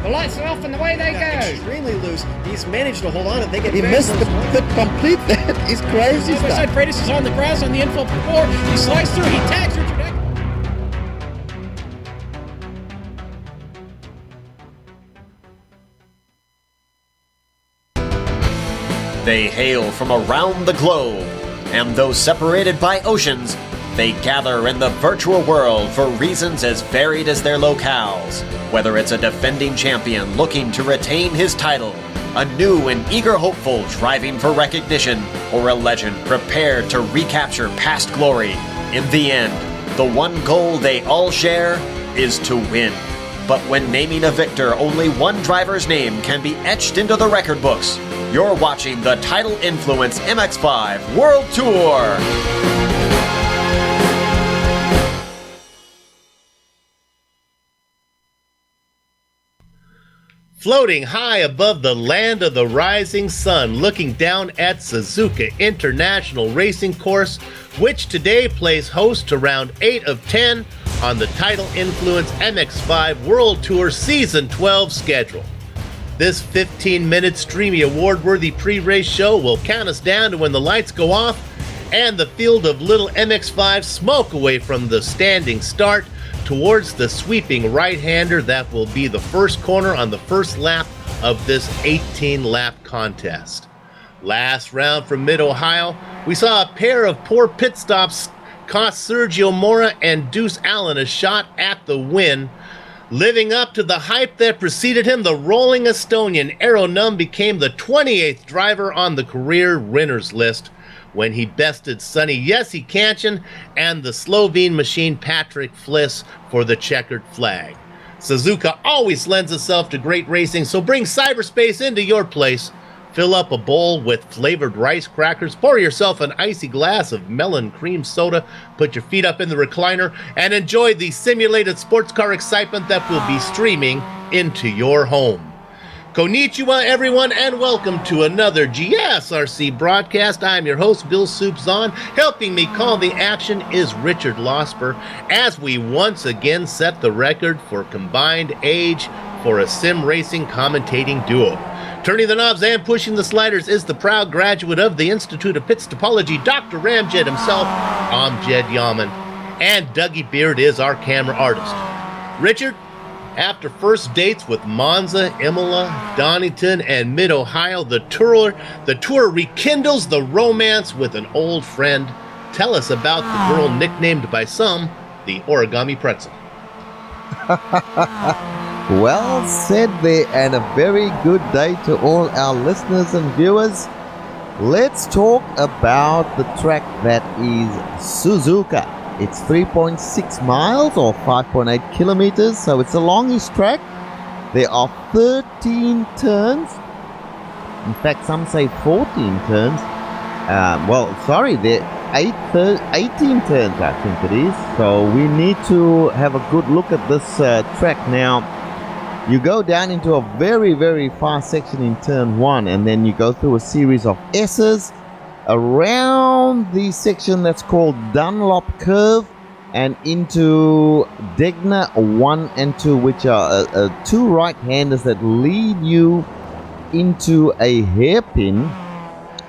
The lights are off and away they go. Extremely loose. He's managed to hold on and they get He missed the complete. That is crazy Side by side, stuff. Freitas is on the grass on the infield for 4. He slides through. He tags Richard Eck. They hail from around the globe, and though separated by oceans, they gather in the virtual world for reasons as varied as their locales. Whether it's a defending champion looking to retain his title, a new and eager hopeful striving for recognition, or a legend prepared to recapture past glory, in the end, the one goal they all share is to win. But when naming a victor, only one driver's name can be etched into the record books. You're watching the Tidal Influence MX-5 World Tour. Floating high above the land of the rising sun, looking down at Suzuka International Racing Course, which today plays host to round 8 of 10 on the Tidal Influence MX-5 World Tour Season 12 schedule. This 15-minute streamy award-worthy pre-race show will count us down to when the lights go off and the field of little MX-5 smoke away from the standing start towards the sweeping right-hander that will be the first corner on the first lap of this 18-lap contest. Last round from Mid-Ohio, we saw a pair of poor pit stops cost Sergio Mora and Deuce Allen a shot at the win. Living up to the hype that preceded him, the rolling Estonian Aero Num became the 28th driver on the career winners list when he bested Sonny Jesse Kanchen and the Slovene machine Patrick Fliss for the checkered flag. Suzuka always lends itself to great racing, so bring cyberspace into your place. Fill up a bowl with flavored rice crackers, pour yourself an icy glass of melon cream soda, put your feet up in the recliner, and enjoy the simulated sports car excitement that will be streaming into your home. Konnichiwa, everyone, and welcome to another GSRC broadcast. I'm your host, Bill Soup Zahn. Helping me call the action is Richard Losper, as we once again set the record for combined age for a sim racing commentating duo. Turning the knobs and pushing the sliders is the proud graduate of the Institute of Pits Topology, Dr. Ramjet himself, Amjed Yaman. And Dougie Beard is our camera artist. Richard, after first dates with Monza, Imola, Donington, and Mid-Ohio, the tour rekindles the romance with an old friend. Tell us about the girl nicknamed by some the Origami Pretzel. Well said there, and a very good day to all our listeners and viewers. Let's talk about the track that is Suzuka. It's 3.6 miles or 5.8 kilometers, so it's the longest track. There are 13 turns. In fact, some say 14 turns. There are 18 turns, I think it is. So we need to have a good look at this track now. You go down into a very, very fast section in turn 1, and then you go through a series of S's around the section that's called Dunlop Curve and into Degner 1 and 2, which are two right-handers that lead you into a hairpin.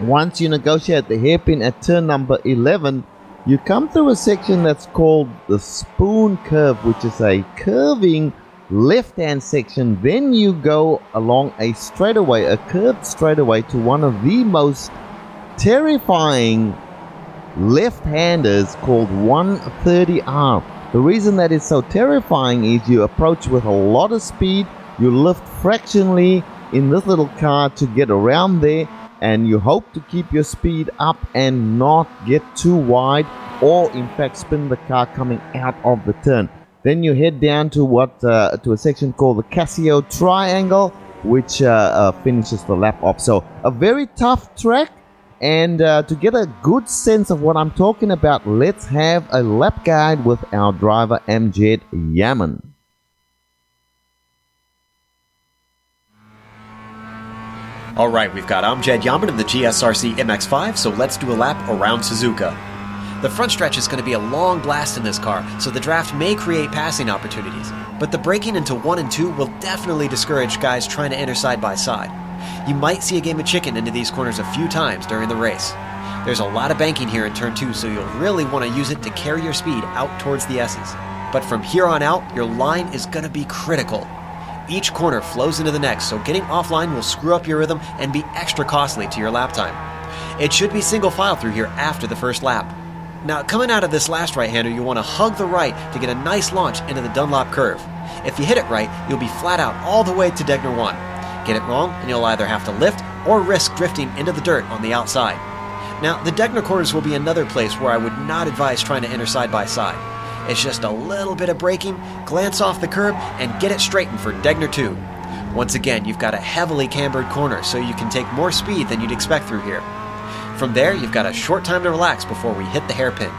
Once you negotiate the hairpin at turn number 11, you come through a section that's called the Spoon Curve, which is a curving left-hand section. Then you go along a straightaway, a curved straightaway, to one of the most terrifying left-handers called 130R. The reason that is so terrifying is you approach with a lot of speed, you lift fractionally in this little car to get around there, and you hope to keep your speed up and not get too wide, or in fact spin the car coming out of the turn. Then you head down to to a section called the Casio Triangle, which finishes the lap up. So a very tough track, and to get a good sense of what I'm talking about, let's have a lap guide with our driver Amjed Yaman. All right, we've got Amjed Yaman in the GSRC MX-5, so let's do a lap around Suzuka. The front stretch is going to be a long blast in this car, so the draft may create passing opportunities, but the braking into 1 and 2 will definitely discourage guys trying to enter side by side. You might see a game of chicken into these corners a few times during the race. There's a lot of banking here in turn 2, so you'll really want to use it to carry your speed out towards the S's. But from here on out, your line is going to be critical. Each corner flows into the next, so getting offline will screw up your rhythm and be extra costly to your lap time. It should be single file through here after the first lap. Now, coming out of this last right-hander, you want to hug the right to get a nice launch into the Dunlop curve. If you hit it right, you'll be flat out all the way to Degner 1. Get it wrong, and you'll either have to lift or risk drifting into the dirt on the outside. Now, the Degner corners will be another place where I would not advise trying to enter side by side. It's just a little bit of braking, glance off the curb, and get it straightened for Degner 2. Once again, you've got a heavily cambered corner, so you can take more speed than you'd expect through here. From there, you've got a short time to relax before we hit the hairpin.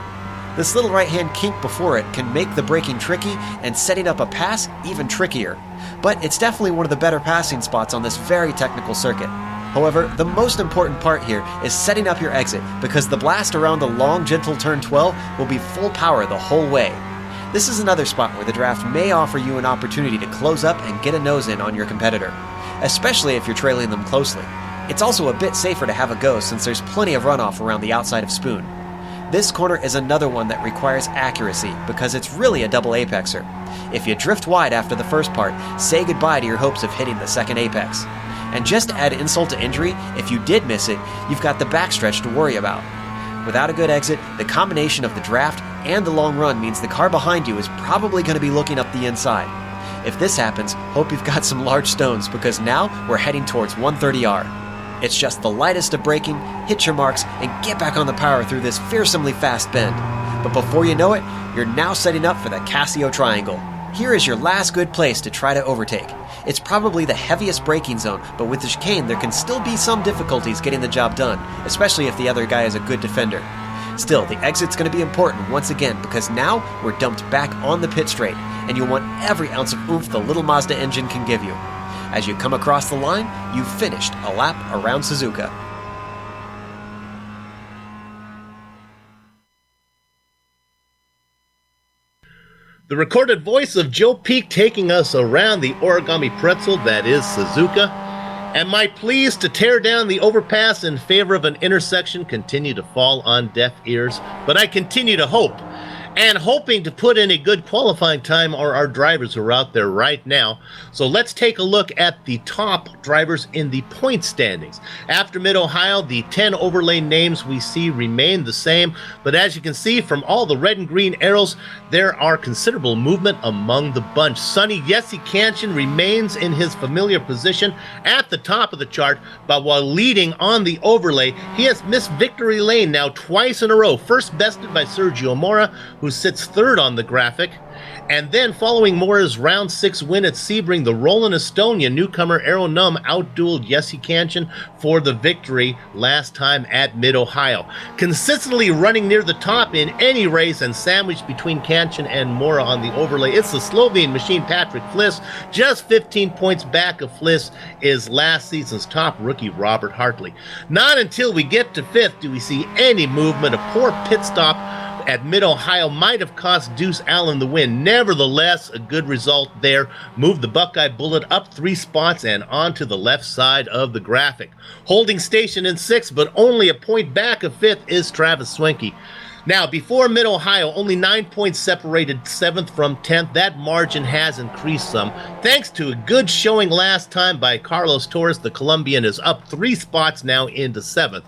This little right-hand kink before it can make the braking tricky and setting up a pass even trickier. But it's definitely one of the better passing spots on this very technical circuit. However, the most important part here is setting up your exit, because the blast around the long, gentle turn 12 will be full power the whole way. This is another spot where the draft may offer you an opportunity to close up and get a nose in on your competitor, especially if you're trailing them closely. It's also a bit safer to have a go since there's plenty of runoff around the outside of Spoon. This corner is another one that requires accuracy because it's really a double apexer. If you drift wide after the first part, say goodbye to your hopes of hitting the second apex. And just to add insult to injury, if you did miss it, you've got the backstretch to worry about. Without a good exit, the combination of the draft and the long run means the car behind you is probably going to be looking up the inside. If this happens, hope you've got some large stones because now we're heading towards 130R. It's just the lightest of braking, hit your marks, and get back on the power through this fearsomely fast bend. But before you know it, you're now setting up for the Casio Triangle. Here is your last good place to try to overtake. It's probably the heaviest braking zone, but with the chicane there can still be some difficulties getting the job done, especially if the other guy is a good defender. Still, the exit's going to be important once again because now we're dumped back on the pit straight, and you'll want every ounce of oomph the little Mazda engine can give you. As you come across the line, you've finished a lap around Suzuka. The recorded voice of Joe Peak taking us around the origami pretzel that is Suzuka. And my pleas to tear down the overpass in favor of an intersection continue to fall on deaf ears, but I continue to hope. And hoping to put in a good qualifying time are our drivers who are out there right now. So let's take a look at the top drivers in the point standings. After Mid-Ohio, the 10 overlay names we see remain the same, but as you can see from all the red and green arrows, there are considerable movement among the bunch. Sonny Jesse Cantion remains in his familiar position at the top of the chart, but while leading on the overlay, he has missed victory lane now twice in a row. First bested by Sergio Mora, who sits third on the graphic. And then following Mora's round 6 win at Sebring, the Roland Estonia newcomer Aero Num outdueled Jesse Cantion for the victory last time at Mid-Ohio. Consistently running near the top in any race and sandwiched between Cantion and Mora on the overlay, it's the Slovene machine Patrick Fliss. Just 15 points back of Fliss is last season's top rookie Robert Hartley. Not until we get to 5th do we see any movement. A poor pit stop at Mid-Ohio might have cost Deuce Allen the win. Nevertheless, a good result there. Moved the Buckeye Bullet up 3 spots and onto the left side of the graphic. Holding station in 6th, but only a point back of 5th is Travis Swenke. Now, before Mid-Ohio, only 9 points separated 7th from 10th. That margin has increased some. Thanks to a good showing last time by Carlos Torres, the Colombian is up 3 spots now into 7th.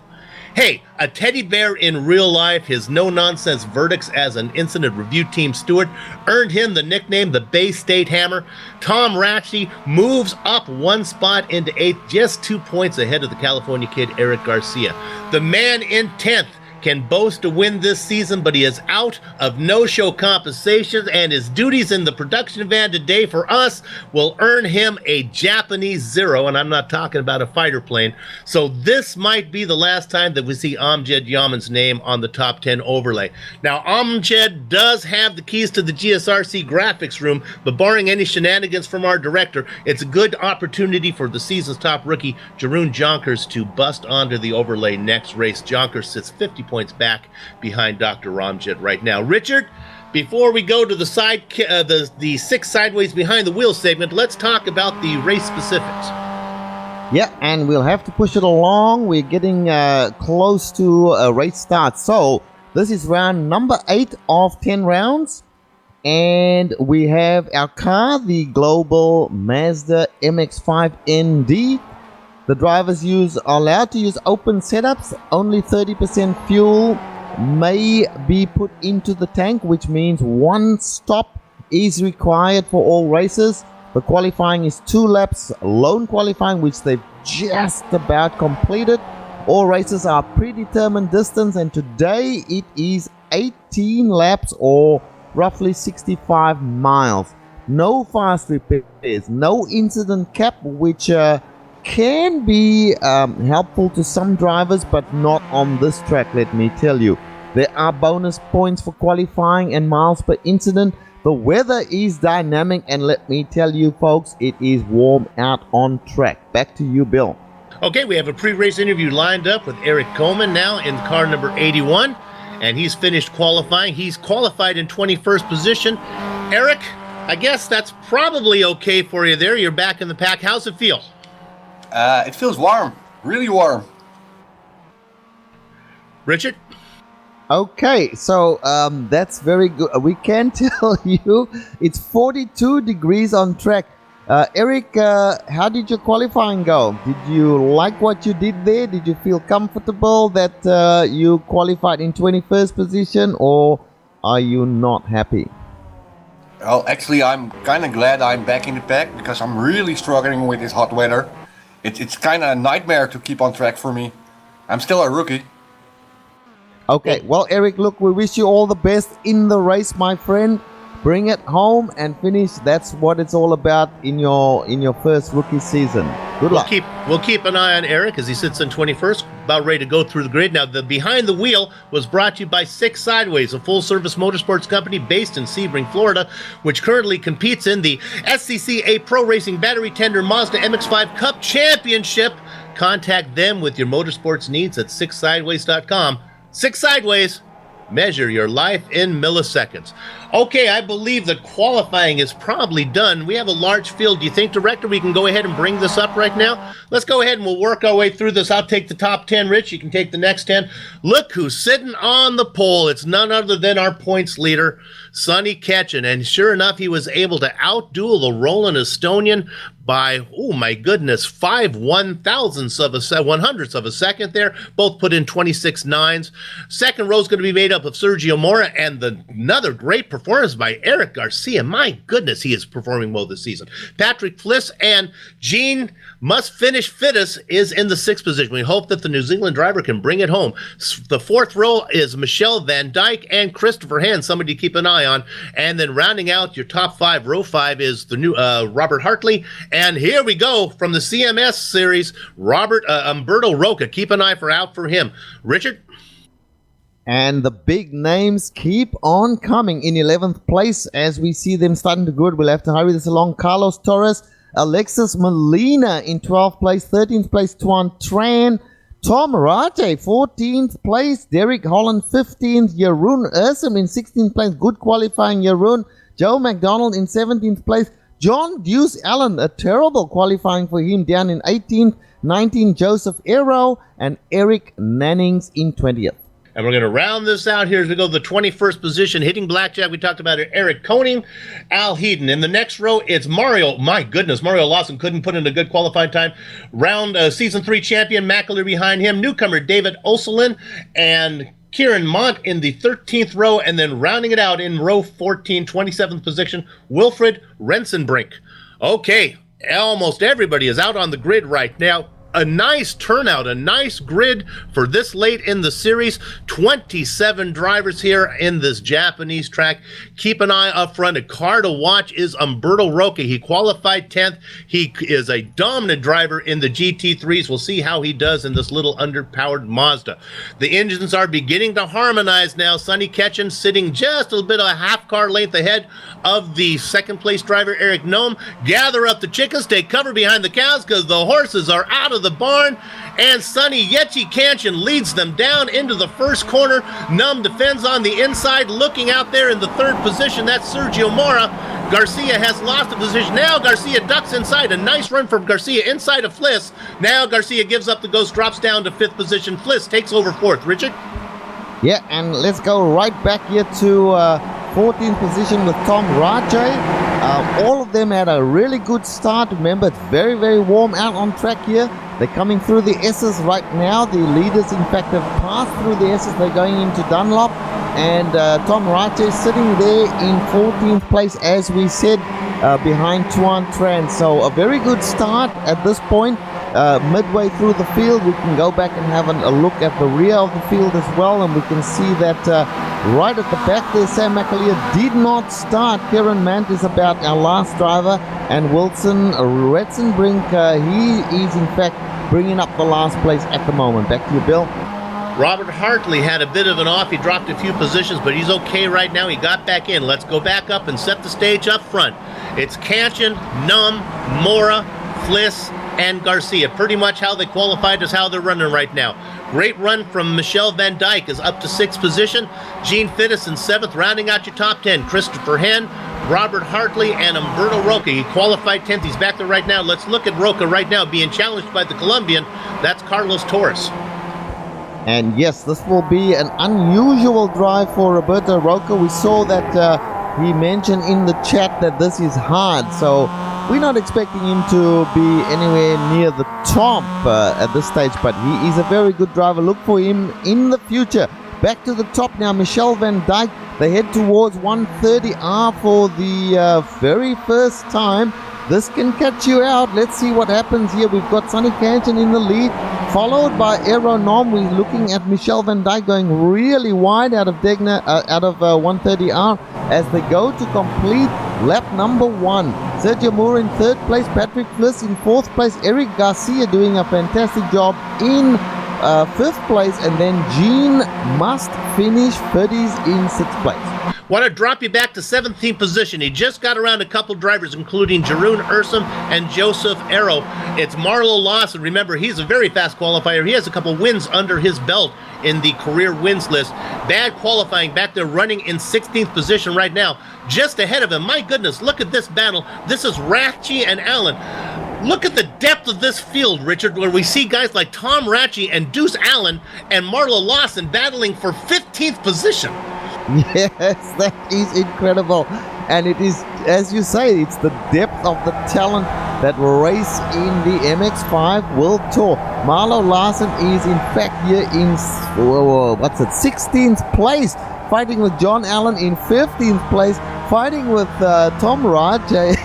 Hey, a teddy bear in real life, his no-nonsense verdicts as an incident review team steward earned him the nickname the Bay State Hammer. Tom Ratchey moves up 1 spot into 8th, just 2 points ahead of the California kid Eric Garcia. The man in 10th can boast a win this season, but he is out of no-show compensation, and his duties in the production van today for us will earn him a Japanese 0, and I'm not talking about a fighter plane. So this might be the last time that we see Amjad Yaman's name on the top 10 overlay. Now, Amjad does have the keys to the GSRC graphics room, but barring any shenanigans from our director, it's a good opportunity for the season's top rookie, Jeroen Jonkers, to bust onto the overlay next race. Jonkers sits 50 points back behind Dr. Ramjet right now. Richard, before we go to the the 6 sideways behind the wheel segment, let's talk about the race specifics. Yeah, and we'll have to push it along. We're getting close to a race start. So this is round number 8 of 10 rounds. And we have our car, the global Mazda MX-5 ND. The drivers are allowed to use open setups. Only 30% fuel may be put into the tank, which means 1 stop is required for all races. The qualifying is 2 laps lone qualifying, which they've just about completed. All races are predetermined distance, and today it is 18 laps or roughly 65 miles. No fast repairs, no incident cap, which can be helpful to some drivers, but not on this track, let me tell you. There are bonus points for qualifying and miles per incident. The weather is dynamic, and let me tell you folks, it is warm out on track. Back to you, Bill. Okay, we have a pre-race interview lined up with Eric Coleman now in car number 81, and he's finished qualifying. He's qualified in 21st position. Eric, I guess that's probably okay for you there. You're back in the pack. How's it feel? It feels warm, really warm. Richard? Okay, so that's very good. We can tell you it's 42 degrees on track. Eric, how did your qualifying go? Did you like what you did there? Did you feel comfortable that you qualified in 21st position, or are you not happy? Well, actually, I'm kind of glad I'm back in the pack because I'm really struggling with this hot weather. It's kind of a nightmare to keep on track for me. I'm still a rookie. Okay, well, Eric, look, we wish you all the best in the race, my friend. Bring it home and finish. That's what it's all about in your first rookie season. Good luck. We'll keep an eye on Eric as he sits in 21st, about ready to go through the grid. Now, the Behind the Wheel was brought to you by 6 Sideways, a full-service motorsports company based in Sebring, Florida, which currently competes in the SCCA Pro Racing Battery Tender Mazda MX-5 Cup Championship. Contact them with your motorsports needs at 6sideways.com. 6 Sideways. Measure your life in milliseconds. Okay, I believe the qualifying is probably done. We have a large field. Do you think, Director, we can go ahead and bring this up right now? Let's go ahead and we'll work our way through this. I'll take the top 10, Rich. You can take the next 10. Look who's sitting on the pole. It's none other than our points leader, Sonny Ketchen. And sure enough, he was able to outduel the Roland Estonian by, oh my goodness, 1/100ths of a second there. Both put in 26 nines. Second row is going to be made up of Sergio Mora and another great performance by Eric Garcia. My goodness, he is performing well this season. Patrick Fliss and Gene Must Finish Fittis is in the 6th position. We hope that the New Zealand driver can bring it home. The 4th row is Michelle Van Dyke and Christopher Hand, somebody to keep an eye on. And then rounding out your top 5, row 5 is the new Robert Hartley. And here we go from the CMS series, Umberto Roca. Keep an eye out for him. Richard? And the big names keep on coming in 11th place as we see them starting to good. We'll have to hurry this along. Carlos Torres, Alexis Molina in 12th place, 13th place, Tuan Tran, Tom Rate, 14th place, Derek Holland, 15th, Jeroen Ursum in 16th place, good qualifying Jeroen, Joe McDonald in 17th place, John Deuce Allen, a terrible qualifying for him, down in 18th, 19th, Joseph Arrow, and Eric Nannings in 20th. And we're going to round this out here as we go to the 21st position. Hitting blackjack, we talked about it, Eric Koning, Al Heaton. In the next row, it's Mario. My goodness, Mario Lawson couldn't put in a good qualifying time. Season 3 champion, Mackler behind him. Newcomer, David Oselin, and Kieran Mont in the 13th row. And then rounding it out in row 14, 27th position, Wilfred Rensenbrink. Okay, almost everybody is out on the grid right now. A nice turnout, a nice grid for this late in the series. 27 drivers here in this Japanese track. Keep an eye up front. A car to watch is Umberto Roca. He qualified 10th. He is a dominant driver in the GT3s. We'll see how he does in this little underpowered Mazda. The engines are beginning to harmonize now. Sonny Ketchen sitting just a bit of a half car length ahead of the 2nd place driver, Eric Nome. Gather up the chickens, take cover behind the cows because the horses are out of the barn, and Sonny Yechi Kanchan leads them down into the first corner. Numb defends on the inside, looking out there in the third position. That's Sergio Mora. Garcia has lost the position. Now Garcia ducks inside. A nice run from Garcia inside of Fliss. Now Garcia gives up the ghost, drops down to fifth position. Fliss takes over fourth. Richard? Yeah, and let's go right back here to 14th position with Tom Rajay. All of them had a really good start. Remember, it's very, very warm out on track here. They're coming through the S's right now. The leaders, in fact, have passed through the S's. They're going into Dunlop. And Tom Rajay sitting there in 14th place, as we said, behind Tuan Tran. So a very good start at this point. Midway through the field, we can go back and have a look at the rear of the field as well, and we can see that right at the back there, Sam McAleer did not start. Kieran Mant is about our last driver, and Wilson Retzenbrink, he is in fact bringing up the last place at the moment. Back to you, Bill. Robert Hartley had a bit of an off. He dropped a few positions, but he's okay right now. He got back in. Let's go back up and set the stage up front. It's Kanchan, Numb, Mora, Fliss, and Garcia. Pretty much how they qualified is how they're running right now. Great run from Michelle Van Dyke is up to 6th position. Gene Fittis in 7th, rounding out your top 10. Christopher Henn, Robert Hartley, and Umberto Roca. He qualified 10th. He's back there right now. Let's look at Roca right now being challenged by the Colombian. That's Carlos Torres. And yes, this will be an unusual drive for Roberto Roca. We saw that he mentioned in the chat that this is hard. So we're not expecting him to be anywhere near the top at this stage, but he is a very good driver. Look for him in the future. Back to the top now, Michelle Van Dyke. They head towards 130R for the very first time. This can catch you out. Let's see what happens here. We've got Sonny Kanchan in the lead, followed by Aero Nom. We're looking at Michelle Van Dyke going really wide out of 130R as they go to complete lap number 1. Sergio Moore in 3rd place, Patrick Fliss in 4th place, Eric Garcia doing a fantastic job in 5th place, and then Gene must finish 30s in 6th place. Want to drop you back to 17th position. He just got around a couple drivers, including Jeroen Ursum and Joseph Arrow. It's Marlo Lawson. Remember, he's a very fast qualifier. He has a couple wins under his belt in the career wins list. Bad qualifying back there, running in 16th position right now. Just ahead of him. My goodness, look at this battle. This is Ratchie and Allen. Look at the depth of this field, Richard, where we see guys like Tom Ratchie and Deuce Allen and Marlo Lawson battling for 15th position. Yes, that is incredible. And it is, as you say, it's the depth of the talent that race in the MX-5 World Tour. Marlo Larson is in fact here in, 16th place, fighting with John Allen in 15th place, fighting with Tom Rajay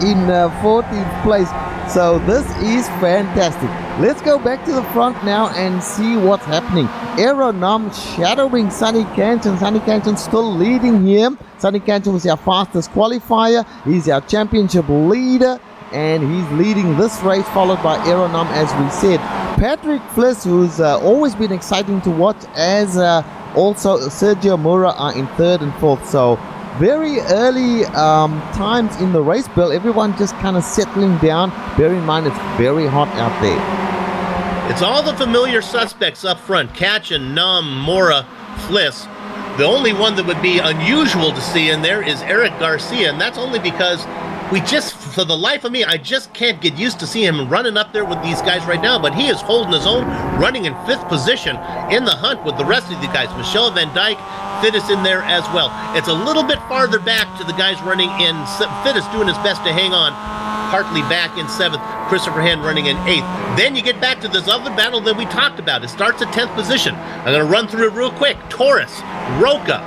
in 14th place. So this is fantastic. Let's go back to the front now and see what's happening. Aero Nom shadowing Sonny Kanchan. Sonny Kanchan still leading here. Sonny Kanchan was our fastest qualifier. He's our championship leader, and he's leading this race, followed by Aero Nom, as we said. Patrick Fliss, who's always been exciting to watch, as also Sergio Mura are in 3rd and 4th. So very early times in the race, Bill. Everyone just kind of settling down. Bear in mind, it's very hot out there. It's all the familiar suspects up front. Kanchan, Numb, Mora, Fliss. The only one that would be unusual to see in there is Eric Garcia, and that's only because we just, for the life of me, I just can't get used to seeing him running up there with these guys right now, but he is holding his own, running in 5th position in the hunt with the rest of the guys. Michelle Van Dyke, Fittis in there as well. It's a little bit farther back to the guys running in. Fittis doing his best to hang on. Hartley back in 7th, Christopher Henn running in 8th. Then you get back to this other battle that we talked about. It starts at 10th position. I'm going to run through it real quick. Torres, Roca.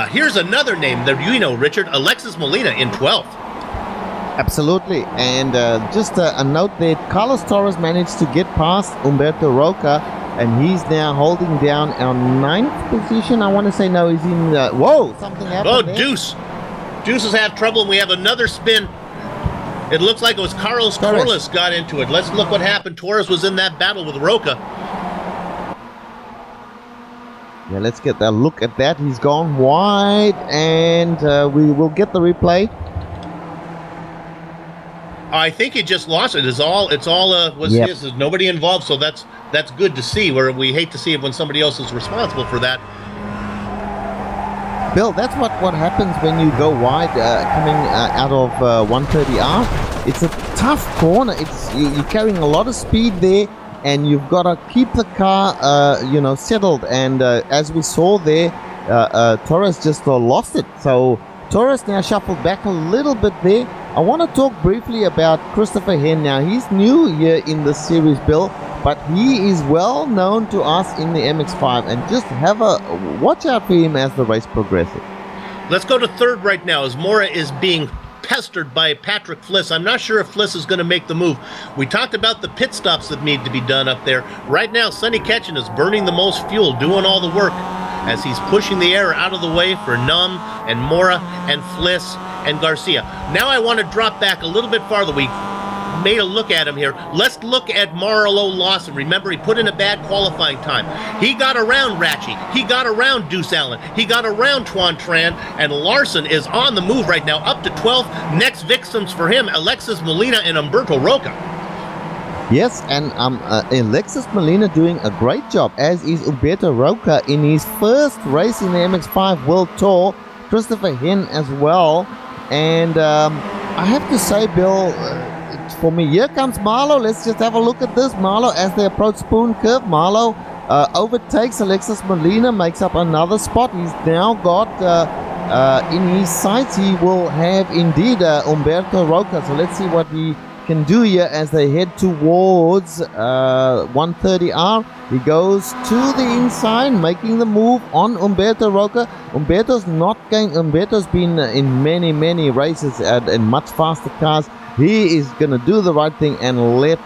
Here's another name that you know, Richard. Alexis Molina in 12th. Absolutely. And just a note there, Carlos Torres managed to get past Umberto Roca, and he's now holding down our 9th position. I want to say no, he's in... whoa, something happened there. Deuce. Deuce has had trouble, and we have another spin. It looks like it was Carlos Torres got into it. Let's look what happened. Torres was in that battle with Roca. Yeah, let's get a look at that. He's gone wide, and we will get the replay. I think he just lost it. It's all was Yep. his. There's nobody involved, so that's good to see. Where we hate to see it when somebody else is responsible for that. Bill, that's what happens when you go wide coming out of 130R. It's a tough corner. You're carrying a lot of speed there, and you've got to keep the car, settled. And as we saw there, Torres just lost it. So Torres now shuffled back a little bit there. I want to talk briefly about Christopher Hen. Now, he's new here in the series, Bill, but he is well known to us in the MX-5, and just watch out for him as the race progresses. Let's go to third right now as Mora is being pestered by Patrick Fliss. I'm not sure if Fliss is going to make the move. We talked about the pit stops that need to be done up there. Right now, Sonny Ketchen is burning the most fuel, doing all the work as he's pushing the air out of the way for Num and Mora and Fliss and Garcia. Now I want to drop back a little bit farther. We made a look at him here. Let's look at Marlo Lawson. Remember, he put in a bad qualifying time. He got around Ratchie. He got around Deuce Allen. He got around Tuan Tran, and Larson is on the move right now, up to 12th. Next victims for him, Alexis Molina and Umberto Roca. Yes, and Alexis Molina doing a great job, as is Umberto Roca in his first race in the MX-5 World Tour. Christopher Hen as well. And I have to say, Bill, for me, here comes Marlo. Let's just have a look at this. Marlo, as they approach Spoon Curve, Marlo overtakes Alexis Molina, makes up another spot. He's now got in his sights, he will have indeed Umberto Roca. So let's see what he can do here as they head towards 130R. He goes to the inside, making the move on Umberto Roca. Umberto's been in many races in much faster cars. He is going to do the right thing and let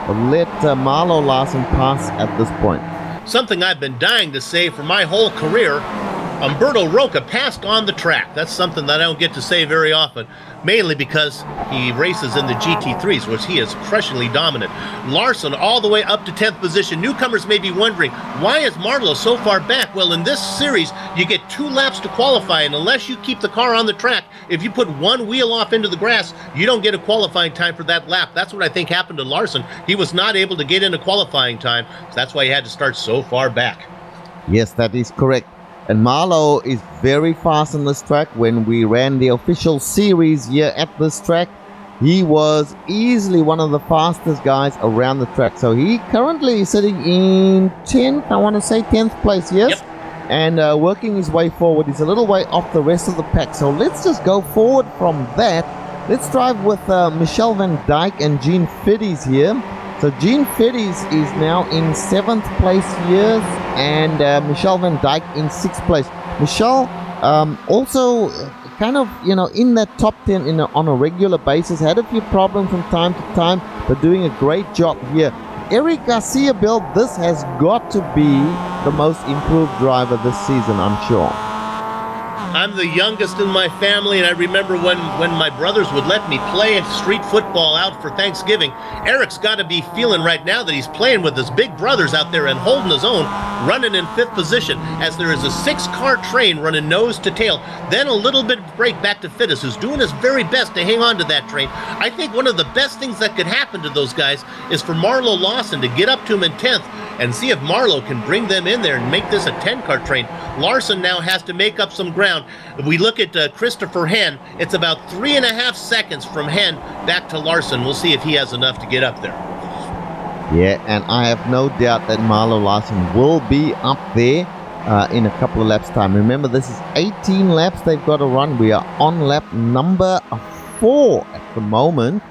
Marlo Larson pass at this point. Something I've been dying to say for my whole career. Umberto Roca passed on the track. That's something that I don't get to say very often, mainly because he races in the GT3s, which he is crushingly dominant. Larson all the way up to 10th position. Newcomers may be wondering, why is Marlo so far back? Well, in this series, you get 2 laps to qualify, and unless you keep the car on the track, if you put one wheel off into the grass, you don't get a qualifying time for that lap. That's what I think happened to Larson. He was not able to get in a qualifying time, so that's why he had to start so far back. Yes, that is correct. And Marlo is very fast on this track. When we ran the official series here at this track, he was easily one of the fastest guys around the track. So he currently is sitting in 10th, I want to say 10th place, yes? Yep. And working his way forward. He's a little way off the rest of the pack. So let's just go forward from that. Let's drive with Michel van Dijk and Gene Fiddies here. So Gene Fiddies is now in 7th place here, and Michel van Dijk in 6th place. Michel also kind of, in that top 10 on a regular basis, had a few problems from time to time, but doing a great job here. Eric Garcia, Bill, this has got to be the most improved driver this season, I'm sure. I'm the youngest in my family, and I remember when my brothers would let me play street football out for Thanksgiving. Eric's got to be feeling right now that he's playing with his big brothers out there and holding his own, running in 5th position, as there is a 6-car train running nose to tail. Then a little bit of break back to Fittis, who's doing his very best to hang on to that train. I think one of the best things that could happen to those guys is for Marlo Lawson to get up to him in 10th and see if Marlo can bring them in there and make this a 10-car train. Larson now has to make up some ground. If we look at Christopher Hen, it's about 3.5 seconds from Hen back to Larson. We'll see if he has enough to get up there. Yeah, and I have no doubt that Marlo Larson will be up there in a couple of laps' time. Remember, this is 18 laps they've got to run. We are on lap number 4 at the moment.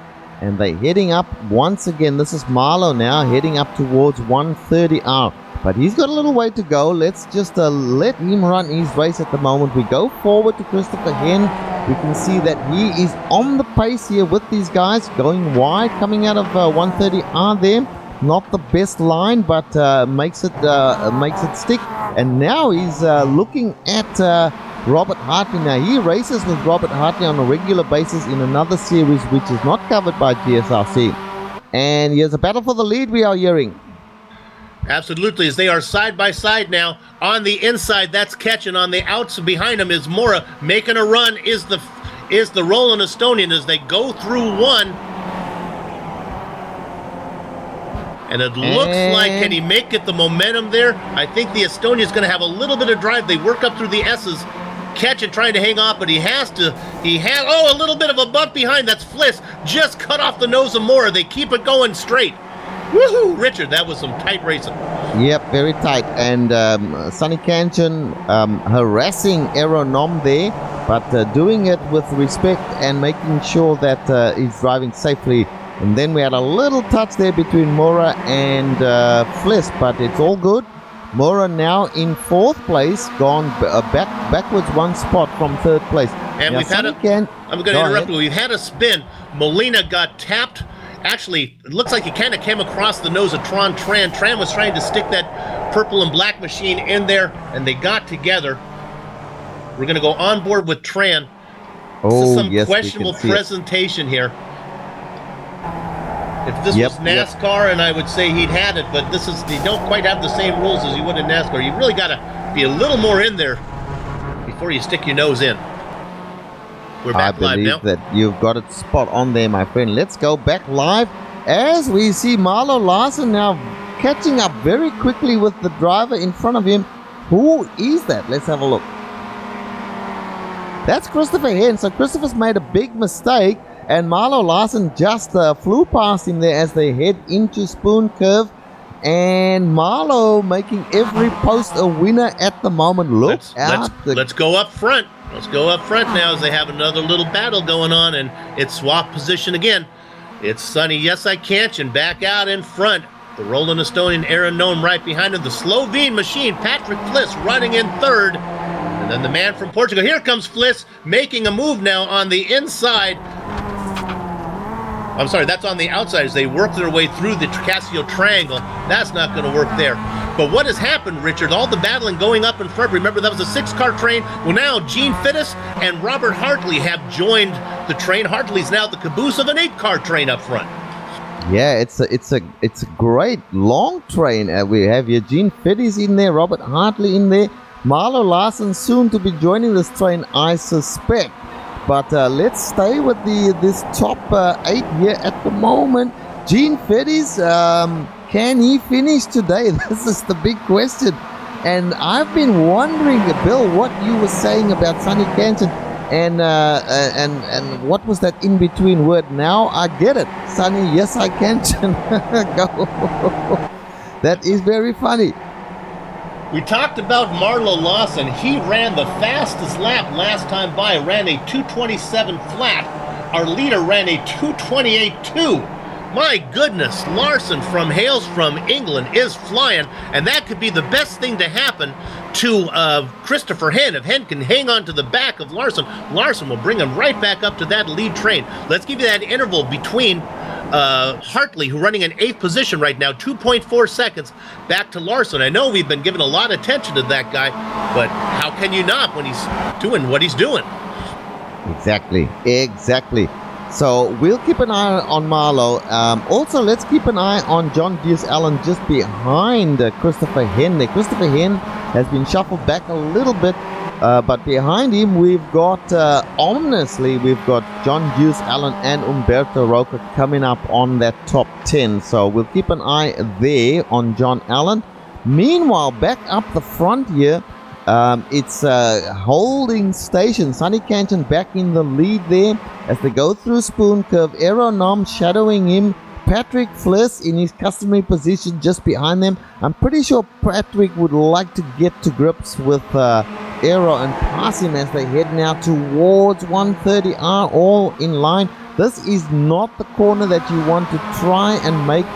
And they're heading up once again. This is Marlo now heading up towards 130R. But he's got a little way to go. Let's just let him run his race at the moment. We go forward to Christopher Hen. We can see that he is on the pace here with these guys, going wide, coming out of 130R there. Not the best line, but makes it stick. And now he's looking at Robert Hartley. Now he races with Robert Hartley on a regular basis in another series which is not covered by GSRC. And here's a battle for the lead we are hearing. Absolutely, as they are side by side now. On the inside, that's Ketchen. On the outside behind him is Mora. Making a run is the Roland Estonian as they go through 1. And it looks like, can he get the momentum there? I think the Estonian's going to have a little bit of drive. They work up through the S's, catch it, trying to hang off, but a little bit of a bump behind. That's Fliss, just cut off the nose of Mora. They keep it going straight. Woohoo! Richard, that was some tight racing. Yep, very tight. And Sonny Kanchan harassing Aeronom there, but doing it with respect and making sure that he's driving safely. And then we had a little touch there between Mora and Fliss, but it's all good. Mora now in 4th place, gone backwards 1 spot from 3rd place. And now, we've had I'm going to interrupt you. We've had a spin. Molina got tapped. Actually, it looks like he kind of came across the nose of Tran. Tran was trying to stick that purple and black machine in there, and they got together. We're going to go on board with Tran. This is some questionable presentation here. If this was NASCAR, and I would say he'd had it, but they don't quite have the same rules as you would in NASCAR. You really got to be a little more in there before you stick your nose in. We're back live now. I believe that you've got it spot on there, my friend. Let's go back live as we see Marlo Larsen now catching up very quickly with the driver in front of him. Who is that? Let's have a look. That's Christopher Hen. So Christopher's made a big mistake, and Marlo Larsen just flew past him there as they head into Spoon Curve. And Marlo making every post a winner at the moment. Let's go up front. Let's go up front now as they have another little battle going on, and it's swap position again. It's Sonny Yes I Can't, and back out in front. The Roland Estonian Aaron Nome right behind him. The Slovene machine, Patrick Fliss, running in 3rd. And then the man from Portugal. Here comes Fliss, making a move now on the inside. I'm sorry, that's on the outside as they work their way through the Casio Triangle. That's not going to work there. But what has happened, Richard? All the battling going up in front. Remember, that was a 6-car train. Well, now Gene Fittis and Robert Hartley have joined the train. Hartley's now the caboose of an 8-car train up front. Yeah, it's a great long train. We have Eugene Fittis in there, Robert Hartley in there, Marlo Larsen soon to be joining this train, I suspect. But let's stay with this top 8 here at the moment. Gene Fittis, can he finish today? This is the big question. And I've been wondering, Bill, what you were saying about Sonny Kanchan and what was that in-between word? Now I get it. Sonny, yes I can. Go. That is very funny. We talked about Marlo Larsen. He ran the fastest lap last time by, ran a 2:27 flat. Our leader ran a 2:28.2. My goodness, Larsen hails from England is flying, and that could be the best thing to happen to Christopher Hen. If Hen can hang on to the back of Larsen, Larsen will bring him right back up to that lead train. Let's give you that interval between Hartley, who's running in 8th position right now, 2.4 seconds, back to Larsen. I know we've been giving a lot of attention to that guy, but how can you not when he's doing what he's doing? Exactly. So we'll keep an eye on Marlo. Also, let's keep an eye on John Deuce Allen just behind Christopher Hen. Christopher Hen has been shuffled back a little bit, but behind him we've got, ominously, we've got John Deuce Allen and Umberto Roca coming up on that top 10. So we'll keep an eye there on John Allen. Meanwhile, back up the front here, it's holding station. Sonny Kanchan back in the lead there as they go through Spoon Curve. Aeronom shadowing him. Patrick Fliss in his customary position just behind them. I'm pretty sure Patrick would like to get to grips with Aero and pass him as they head now towards 130R, all in line. This is not the corner that you want to try and make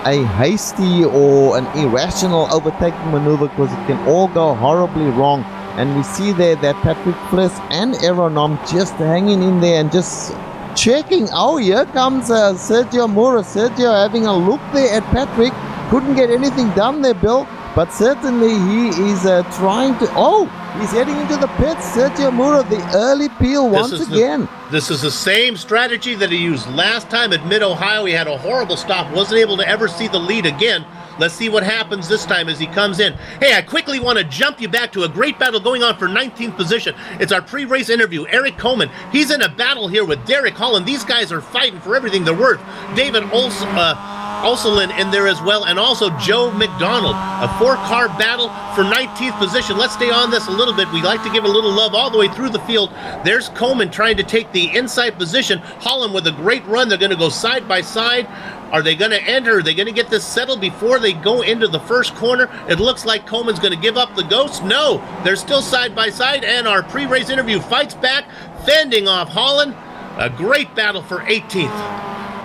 a hasty or an irrational overtaking maneuver, because it can all go horribly wrong. And we see there that Patrick Fliss and Aeronom just hanging in there and just checking. Oh, here comes Sergio Mora. Sergio having a look there at Patrick. Couldn't get anything done there, Bill, but certainly he is trying to... Oh, he's heading into the pits. Sergio Mora, the early peel once again. This is the same strategy that he used last time at Mid-Ohio. He had a horrible stop, wasn't able to ever see the lead again. Let's see what happens this time as he comes in. Hey, I quickly want to jump you back to a great battle going on for 19th position. It's our pre-race interview. Eric Coleman, he's in a battle here with Derek Holland. These guys are fighting for everything they're worth. David Olson, Oselin in there as well, and also Joe McDonald. A 4-car battle for 19th position. Let's stay on this a little bit. We like to give a little love all the way through the field. There's Coleman trying to take the inside position. Holland with a great run. They're going to go side by side. Are they going to enter? Are they going to get this settled before they go into the first corner? It looks like Coleman's going to give up the ghost. No, they're still side by side, and our pre-race interview fights back, fending off Holland. A great battle for 18th.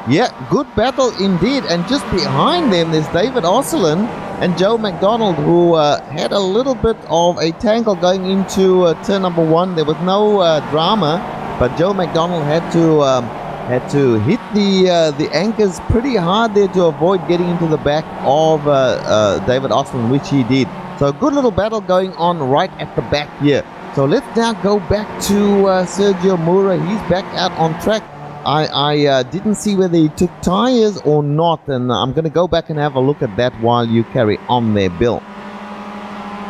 Yeah, good battle indeed. And just behind them, there's David Oselin and Joe McDonald, who had a little bit of a tangle going into turn number 1. There was no drama, but Joe McDonald had to hit the anchors pretty hard there to avoid getting into the back of David Oselin, which he did. So a good little battle going on right at the back here. So let's now go back to Sergio Mura. He's back out on track. I didn't see whether he took tires or not, and I'm going to go back and have a look at that while you carry on there, Bill.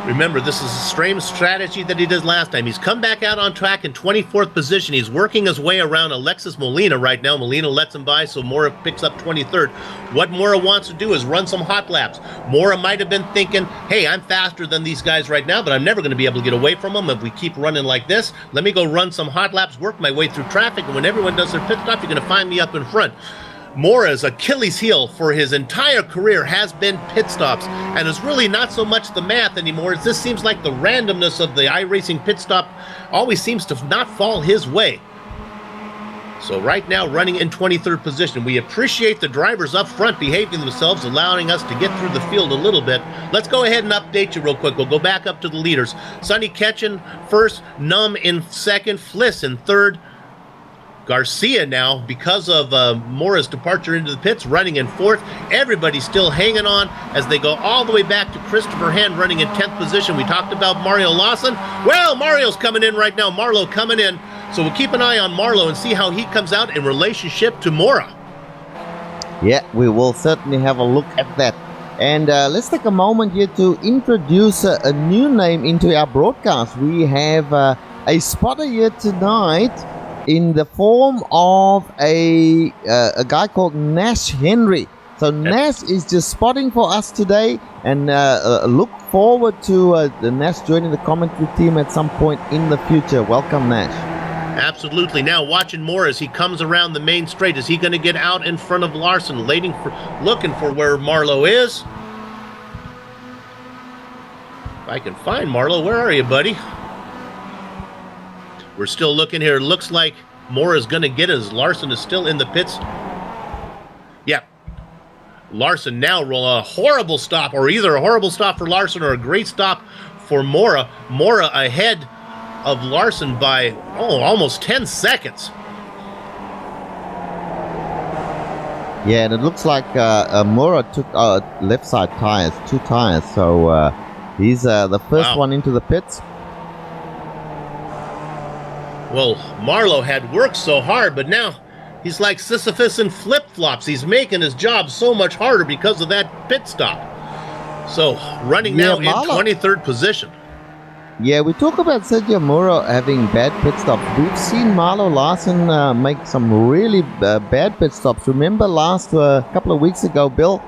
Remember, this is the same strategy that he did last time. He's come back out on track in 24th position. He's working his way around Alexis Molina right now. Molina lets him by, so Mora picks up 23rd. What Mora wants to do is run some hot laps. Mora might have been thinking, hey, I'm faster than these guys right now, but I'm never going to be able to get away from them if we keep running like this. Let me go run some hot laps, work my way through traffic, and when everyone does their pit stop, you're going to find me up in front. Mora's Achilles heel for his entire career has been pit stops, and it's really not so much the math anymore. This seems like the randomness of the iRacing pit stop always seems to not fall his way. So right now, running in 23rd position. We appreciate the drivers up front behaving themselves, allowing us to get through the field a little bit. Let's go ahead and update you real quick. We'll go back up to the leaders. Sonny Ketchen first, Num in second, Fliss in third. Garcia now, because of Mora's departure into the pits, running in fourth. Everybody's still hanging on as they go all the way back to Christopher Hand running in 10th position. We talked about Mario Lawson. Well, Mario's coming in right now. Marlowe coming in. So we'll keep an eye on Marlowe and see how he comes out in relationship to Mora. Yeah, we will certainly have a look at that. And let's take a moment here to introduce a new name into our broadcast. We have a spotter here tonight in the form of a guy called Nash Henry. So Nash is just spotting for us today, and look forward to the Nash joining the commentary team at some point in the future. Welcome, Nash. Absolutely. Now watching Mora as he comes around the main straight. Is he going to get out in front of Larson, looking for where Marlowe is? If I can find Marlowe, where are you, buddy? We're still looking here. It looks like Mora's going to get as Larson is still in the pits. Yeah. Larson now roll a horrible stop, or either a horrible stop for Larson or a great stop for Mora. Mora ahead of Larson by almost 10 seconds. Yeah, and it looks like Mora took left side tires, 2 tires. So he's the first one into the pits. Well, Marlowe had worked so hard, but now he's like Sisyphus in flip-flops. He's making his job so much harder because of that pit stop. So, running now in 23rd position. Yeah, we talk about Sergio Mora having bad pit stops. We've seen Marlo Larson make some really bad pit stops. Remember last couple of weeks ago, Bill,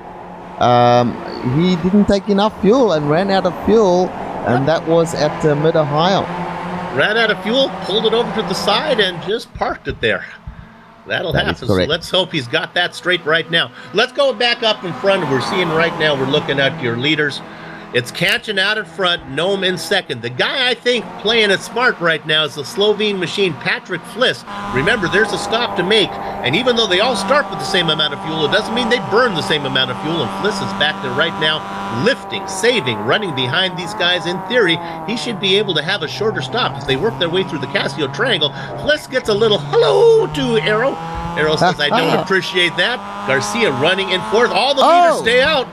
he didn't take enough fuel and ran out of fuel, and that was at Mid-Ohio. Ran out of fuel, pulled it over to the side, and just parked it there. That'll happen. So let's hope he's got that straight right now. Let's go back up in front. We're seeing right now, we're looking at your leaders. It's Kanchan out in front, Noam in second. The guy I think playing it smart right now is the Slovene machine, Patrick Fliss. Remember, there's a stop to make, and even though they all start with the same amount of fuel, it doesn't mean they burn the same amount of fuel, and Fliss is back there right now, lifting, saving, running behind these guys. In theory, he should be able to have a shorter stop as they work their way through the Casio Triangle. Fliss gets a little hello to Arrow. Arrow says, I don't appreciate that. Garcia running in fourth. All the leaders stay out.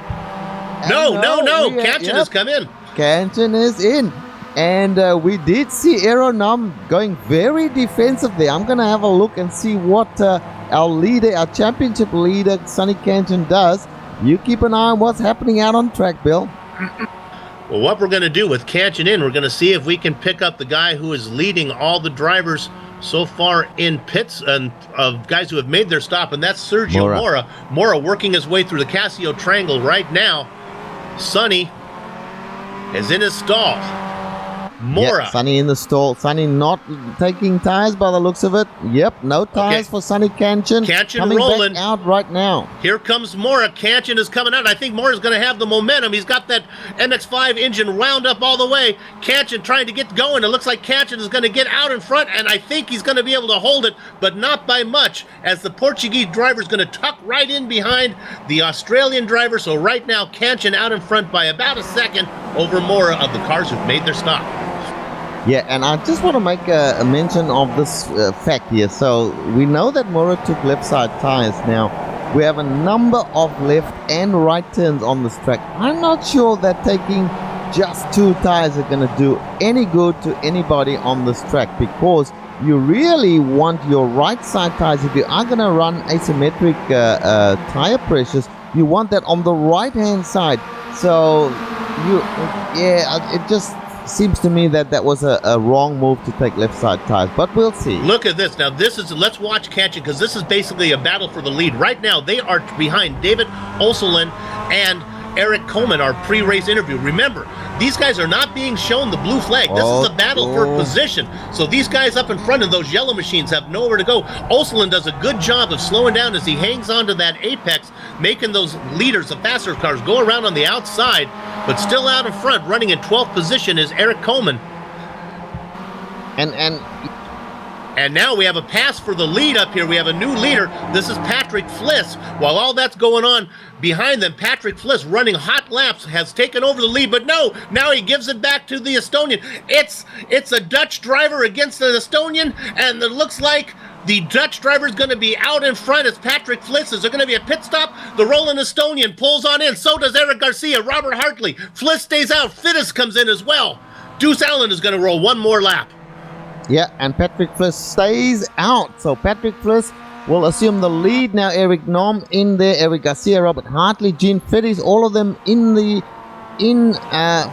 No. Kanchan has come in. Kanchan is in. And we did see Aero Num going very defensive there. I'm going to have a look and see what our leader, our championship leader, Sonny Kanchan, does. You keep an eye on what's happening out on track, Bill. Well, what we're going to do with Kanchan in, we're going to see if we can pick up the guy who is leading all the drivers so far in pits and of guys who have made their stop, and that's Sergio Mora. Mora working his way through the Casio Triangle right now. Sonny is in his stall. Mora. Yep, Sonny in the stall. Sonny not taking tires by the looks of it. Yep, no tires for Sonny Kanchan. Kanchan coming rolling. back out right now. Here comes Mora. Kanchan is coming out. I think Mora's going to have the momentum. He's got that MX-5 engine wound up all the way. Kanchan trying to get going. It looks like Kanchan is going to get out in front, and I think he's going to be able to hold it, but not by much, as the Portuguese driver is going to tuck right in behind the Australian driver. So right now, Kanchan out in front by about a second over Mora of the cars who've made their stop. Yeah, and I just want to make a mention of this fact here. So we know that Mora took left side tires. Now, we have a number of left and right turns on this track. I'm not sure that taking just 2 tires are going to do any good to anybody on this track, because you really want your right side tires. If you are going to run asymmetric tire pressures, you want that on the right hand side. So it just seems to me that was a wrong move to take left side tires, but we'll see. Look at this. Now let's watch Kanchan, because this is basically a battle for the lead. Right now they are behind David Oselin and Eric Coleman, our pre-race interview. Remember, these guys are not being shown the blue flag. This is a battle for position. So these guys up in front of those yellow machines have nowhere to go. Oselin does a good job of slowing down as he hangs onto that apex, making those leaders, the faster cars, go around on the outside, but still out in front, running in 12th position is Eric Coleman. And now we have a pass for the lead up here. We have a new leader. This is Patrick Fliss. While all that's going on behind them, Patrick Fliss, running hot laps, has taken over the lead. But no, now he gives it back to the Estonian. It's a Dutch driver against an Estonian, and it looks like the Dutch driver is going to be out in front as Patrick Fliss. Is there going to be a pit stop? The Roland Estonian pulls on in. So does Eric Garcia, Robert Hartley. Fliss stays out. Fittis comes in as well. Deuce Allen is going to roll one more lap. Yeah, and Patrick Fliss stays out. So Patrick Fliss will assume the lead now. Eric Nom in there, Eric Garcia, Robert Hartley, Gene Fittis, all of them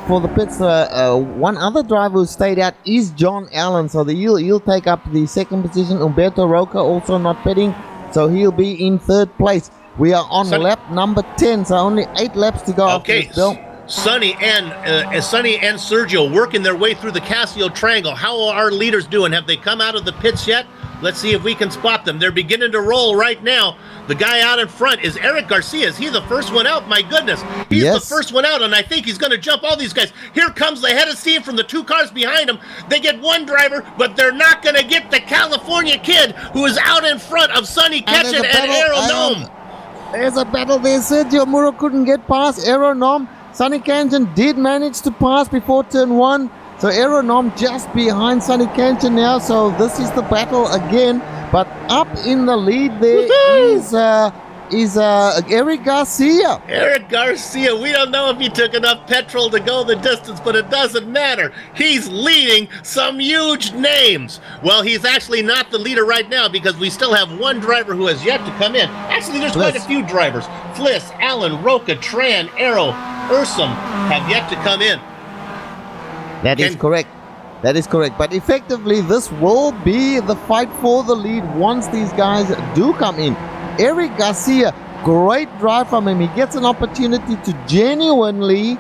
for the pits. One other driver who stayed out is John Allen. So he'll take up the second position. Umberto Roca also not pitting, so he'll be in 3rd place. We are on lap number 10, so only 8 laps to go. Okay, Sonny and Sergio working their way through the Casio Triangle. How are our leaders doing? Have they come out of the pits yet? Let's see if we can spot them. They're beginning to roll right now. The guy out in front is Eric Garcia. Is he the first one out? My goodness. He's the first one out, and I think he's going to jump all these guys. Here comes the head of steam from the 2 cars behind him. They get one driver, but they're not going to get the California kid who is out in front of Sonny Ketchen and Aero Nom. There's a battle there. Sergio Mora couldn't get past Aero Nom. Sonny Kanchan did manage to pass before turn 1. So Aero Nom just behind Sonny Kanchan now. So this is the battle again. But up in the lead there is Eric Garcia. Eric Garcia, we don't know if he took enough petrol to go the distance, but it doesn't matter. He's leading some huge names. Well, he's actually not the leader right now, because we still have one driver who has yet to come in. Actually, there's quite a few drivers. Fliss, Allen, Roca, Tran, Aero, Ursum have yet to come in. That is correct. But effectively, this will be the fight for the lead once these guys do come in. Eric Garcia, great drive from him. He gets an opportunity to genuinely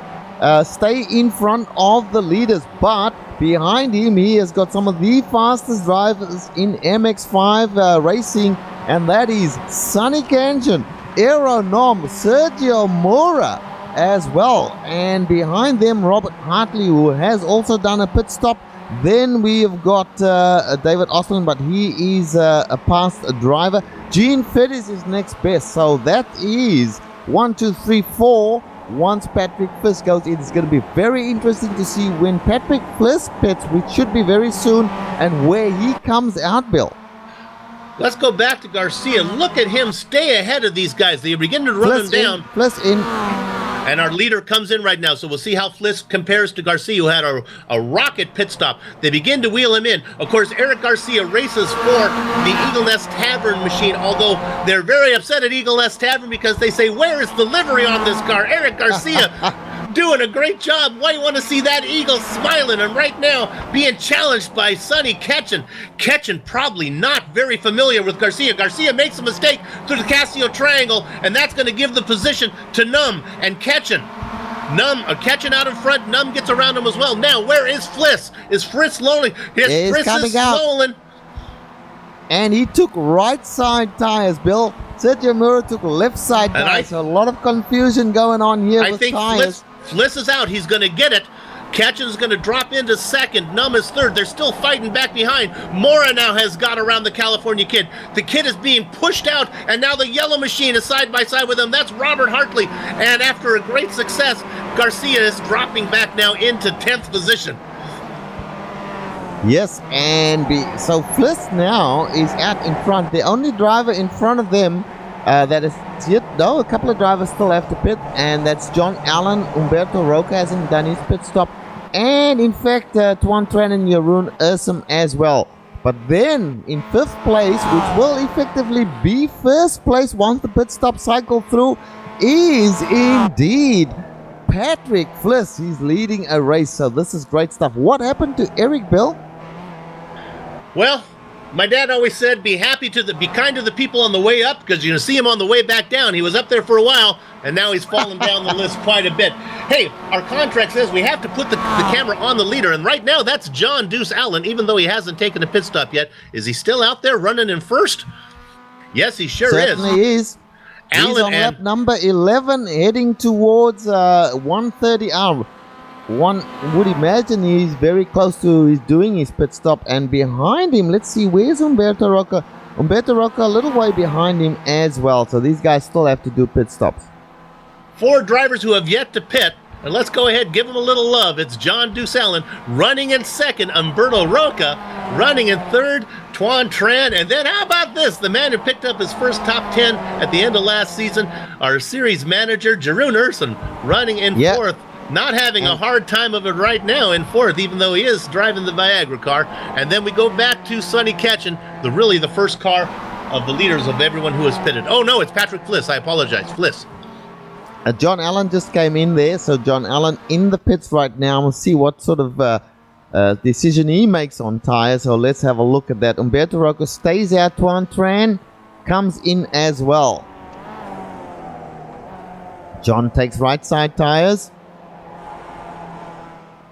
stay in front of the leaders. But behind him, he has got some of the fastest drivers in MX-5 racing. And that is Sonny Kanchan, Aero Nom, Sergio Mora as well. And behind them, Robert Hartley, who has also done a pit stop. Then we have got David Oselin, but he is a past driver. Gene Fittis is next best. So that is 1, 2, 3, 4. Once Patrick Fliss goes in, it's going to be very interesting to see when Patrick Fliss pits, which should be very soon, and where he comes out, Bill. Let's go back to Garcia. Look at him stay ahead of these guys. They begin to run him down. Fliss in. And our leader comes in right now, so we'll see how Fliss compares to Garcia, who had a rocket pit stop. They begin to wheel him in. Of course, Eric Garcia races for the Eagle Nest Tavern machine, although they're very upset at Eagle Nest Tavern because they say, where is the livery on this car? Eric Garcia doing a great job. Why you want to see that eagle smiling and right now being challenged by Sonny Ketchen. Ketchen probably not very familiar with Garcia. Garcia makes a mistake through the Casio triangle, and that's going to give the position to Num and Ketchen. Ketchen out in front. Num gets around him as well. Now, where is Fliss? Is Fritz rolling? Yes, Fritz is rolling. And he took right side tires, Bill. Sergio Mura took left side tires. So a lot of confusion going on here with tires. Fliss is out. He's going to get it. Ketchen's going to drop into second. Num is third. They're still fighting back behind. Mora now has got around the California Kid. The Kid is being pushed out, and now the yellow machine is side by side with him. That's Robert Hartley. And after a great success, Garcia is dropping back now into 10th position. Yes, and so Fliss now is out in front. The only driver in front of them that is yet, though, a couple of drivers still have to pit, and that's John Allen. Umberto Roca hasn't done his pit stop, and in fact, Tuan Tran and Jeroen Ursum as well. But then in 5th place, which will effectively be first place once the pit stop cycle through, is indeed Patrick Fliss. He's leading a race, so this is great stuff. What happened to Eric, Bill? Well, my dad always said, be kind to the people on the way up, because you're going to see him on the way back down. He was up there for a while, and now he's fallen down the list quite a bit. Hey, our contract says we have to put the camera on the leader, and right now that's John Deuce Allen, even though he hasn't taken a pit stop yet. Is he still out there running in first? Yes, he sure Certainly is. He's on lap number 11, heading towards 130 hour. One would imagine he's very close to doing his pit stop, and behind him, let's see, where's Umberto Roca? Umberto Roca a little way behind him as well, so these guys still have to do pit stops. 4 drivers who have yet to pit, and let's go ahead, give them a little love. It's John Deuce Allen running in second, Umberto Roca running in third, Tuan Tran, and then how about this? The man who picked up his first top 10 at the end of last season, our series manager, Jeroen Ursum, running in fourth. Not having a hard time of it right now in fourth, even though he is driving the Viagra car. And then we go back to Sonny Ketchen, the first car of the leaders of everyone who has pitted. Oh, no, it's Patrick Fliss. I apologize. Fliss. John Allen just came in there. So John Allen in the pits right now. We'll see what sort of decision he makes on tires. So let's have a look at that. Umberto Roca stays out. Tuan Tran comes in as well. John takes right side tires.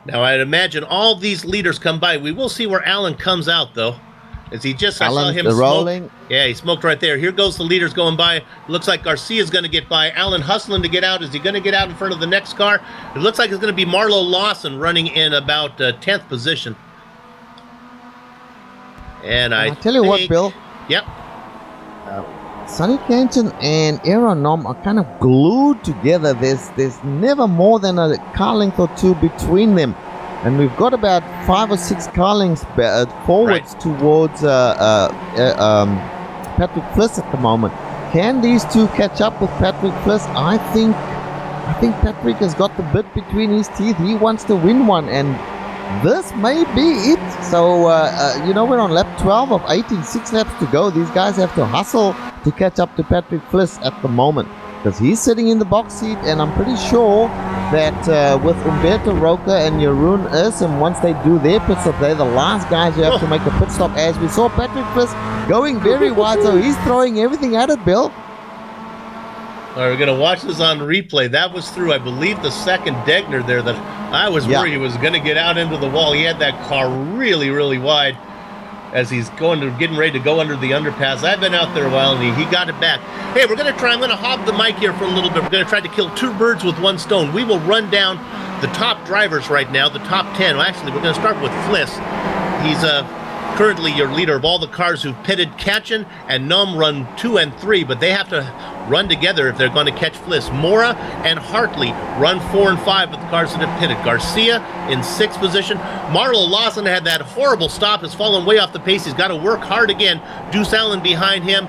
Now, I'd imagine all these leaders come by. We will see where Allen comes out, though. As he just, I saw him rolling. Yeah, he smoked right there. Here goes the leaders going by. Looks like Garcia's going to get by. Allen hustling to get out. Is he going to get out in front of the next car? It looks like it's going to be Marlo Lawson running in about 10th position. And I'll tell you what, Bill. Yep. Sonny Ketchen and Aaron Nom are kind of glued together. There's never more than a car length or two between them, and we've got about 5 or 6 car lengths forwards towards Patrick Fliss at the moment. Can these two catch up with Patrick Fliss? I think Patrick has got the bit between his teeth. He wants to win one, and this may be it. So, we're on lap 12 of 18, 6 laps to go. These guys have to hustle to catch up to Patrick Fliss at the moment, because he's sitting in the box seat, and I'm pretty sure that with Umberto Roca and Jeroen Ursum, once they do their pit stop, they're the last guys who have to make a pit stop, as we saw Patrick Fliss going very wide, so he's throwing everything at it, Bill. All right, we're going to watch this on replay. That was through, I believe, the second Degner there that I was worried he was going to get out into the wall. He had that car really, really wide as he's getting ready to go under the underpass. I've been out there a while, and he got it back. Hey, I'm going to hog the mic here for a little bit. We're going to try to kill 2 birds with 1 stone. We will run down the top drivers right now, the top 10. Well, actually, we're going to start with Fliss. He's currently your leader of all the cars who've pitted. Ketchen and Num run 2 and 3, but they have to run together if they're going to catch Fliss. Mora and Hartley run 4 and 5 with the cars that have pitted. Garcia in 6th position. Marlo Lawson had that horrible stop, has fallen way off the pace. He's got to work hard again. Deuce Allen behind him.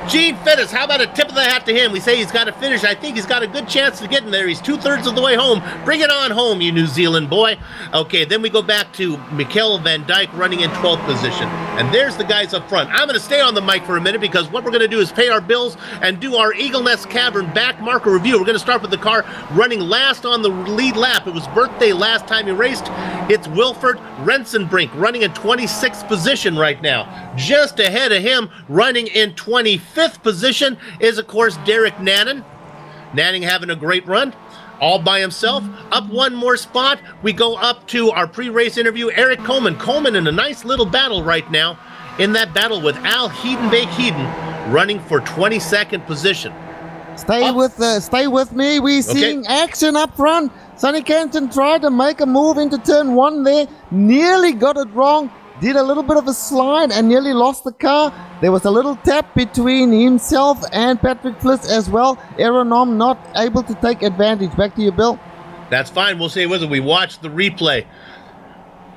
Gene Fittis, how about a tip of the hat to him? We say he's got to finish. I think he's got a good chance to get in there. He's 2/3 of the way home. Bring it on home, you New Zealand boy. Okay, then we go back to Mikel van Dijk running in 12th position. And there's the guys up front. I'm going to stay on the mic for a minute because what we're going to do is pay our bills and do our Eagle Nest Cavern back marker review. We're going to start with the car running last on the lead lap. It was birthday last time he raced. It's Wilfred Rensenbrink running in 26th position right now. Just ahead of him, running in 25th position, is, of course, Derek Nanning. Nanning having a great run, all by himself. Up one more spot, we go up to our pre-race interview, Eric Coleman. Coleman in a nice little battle right now, in that battle with Al Heiden, running for 22nd position. Stay with me. We're seeing action up front. Sonny Canton tried to make a move into turn 1 there, nearly got it wrong, did a little bit of a slide and nearly lost the car. There was a little tap between himself and Patrick Fliss as well. Aeronom not able to take advantage. Back to you, Bill. That's fine. We'll say with it. We watched the replay.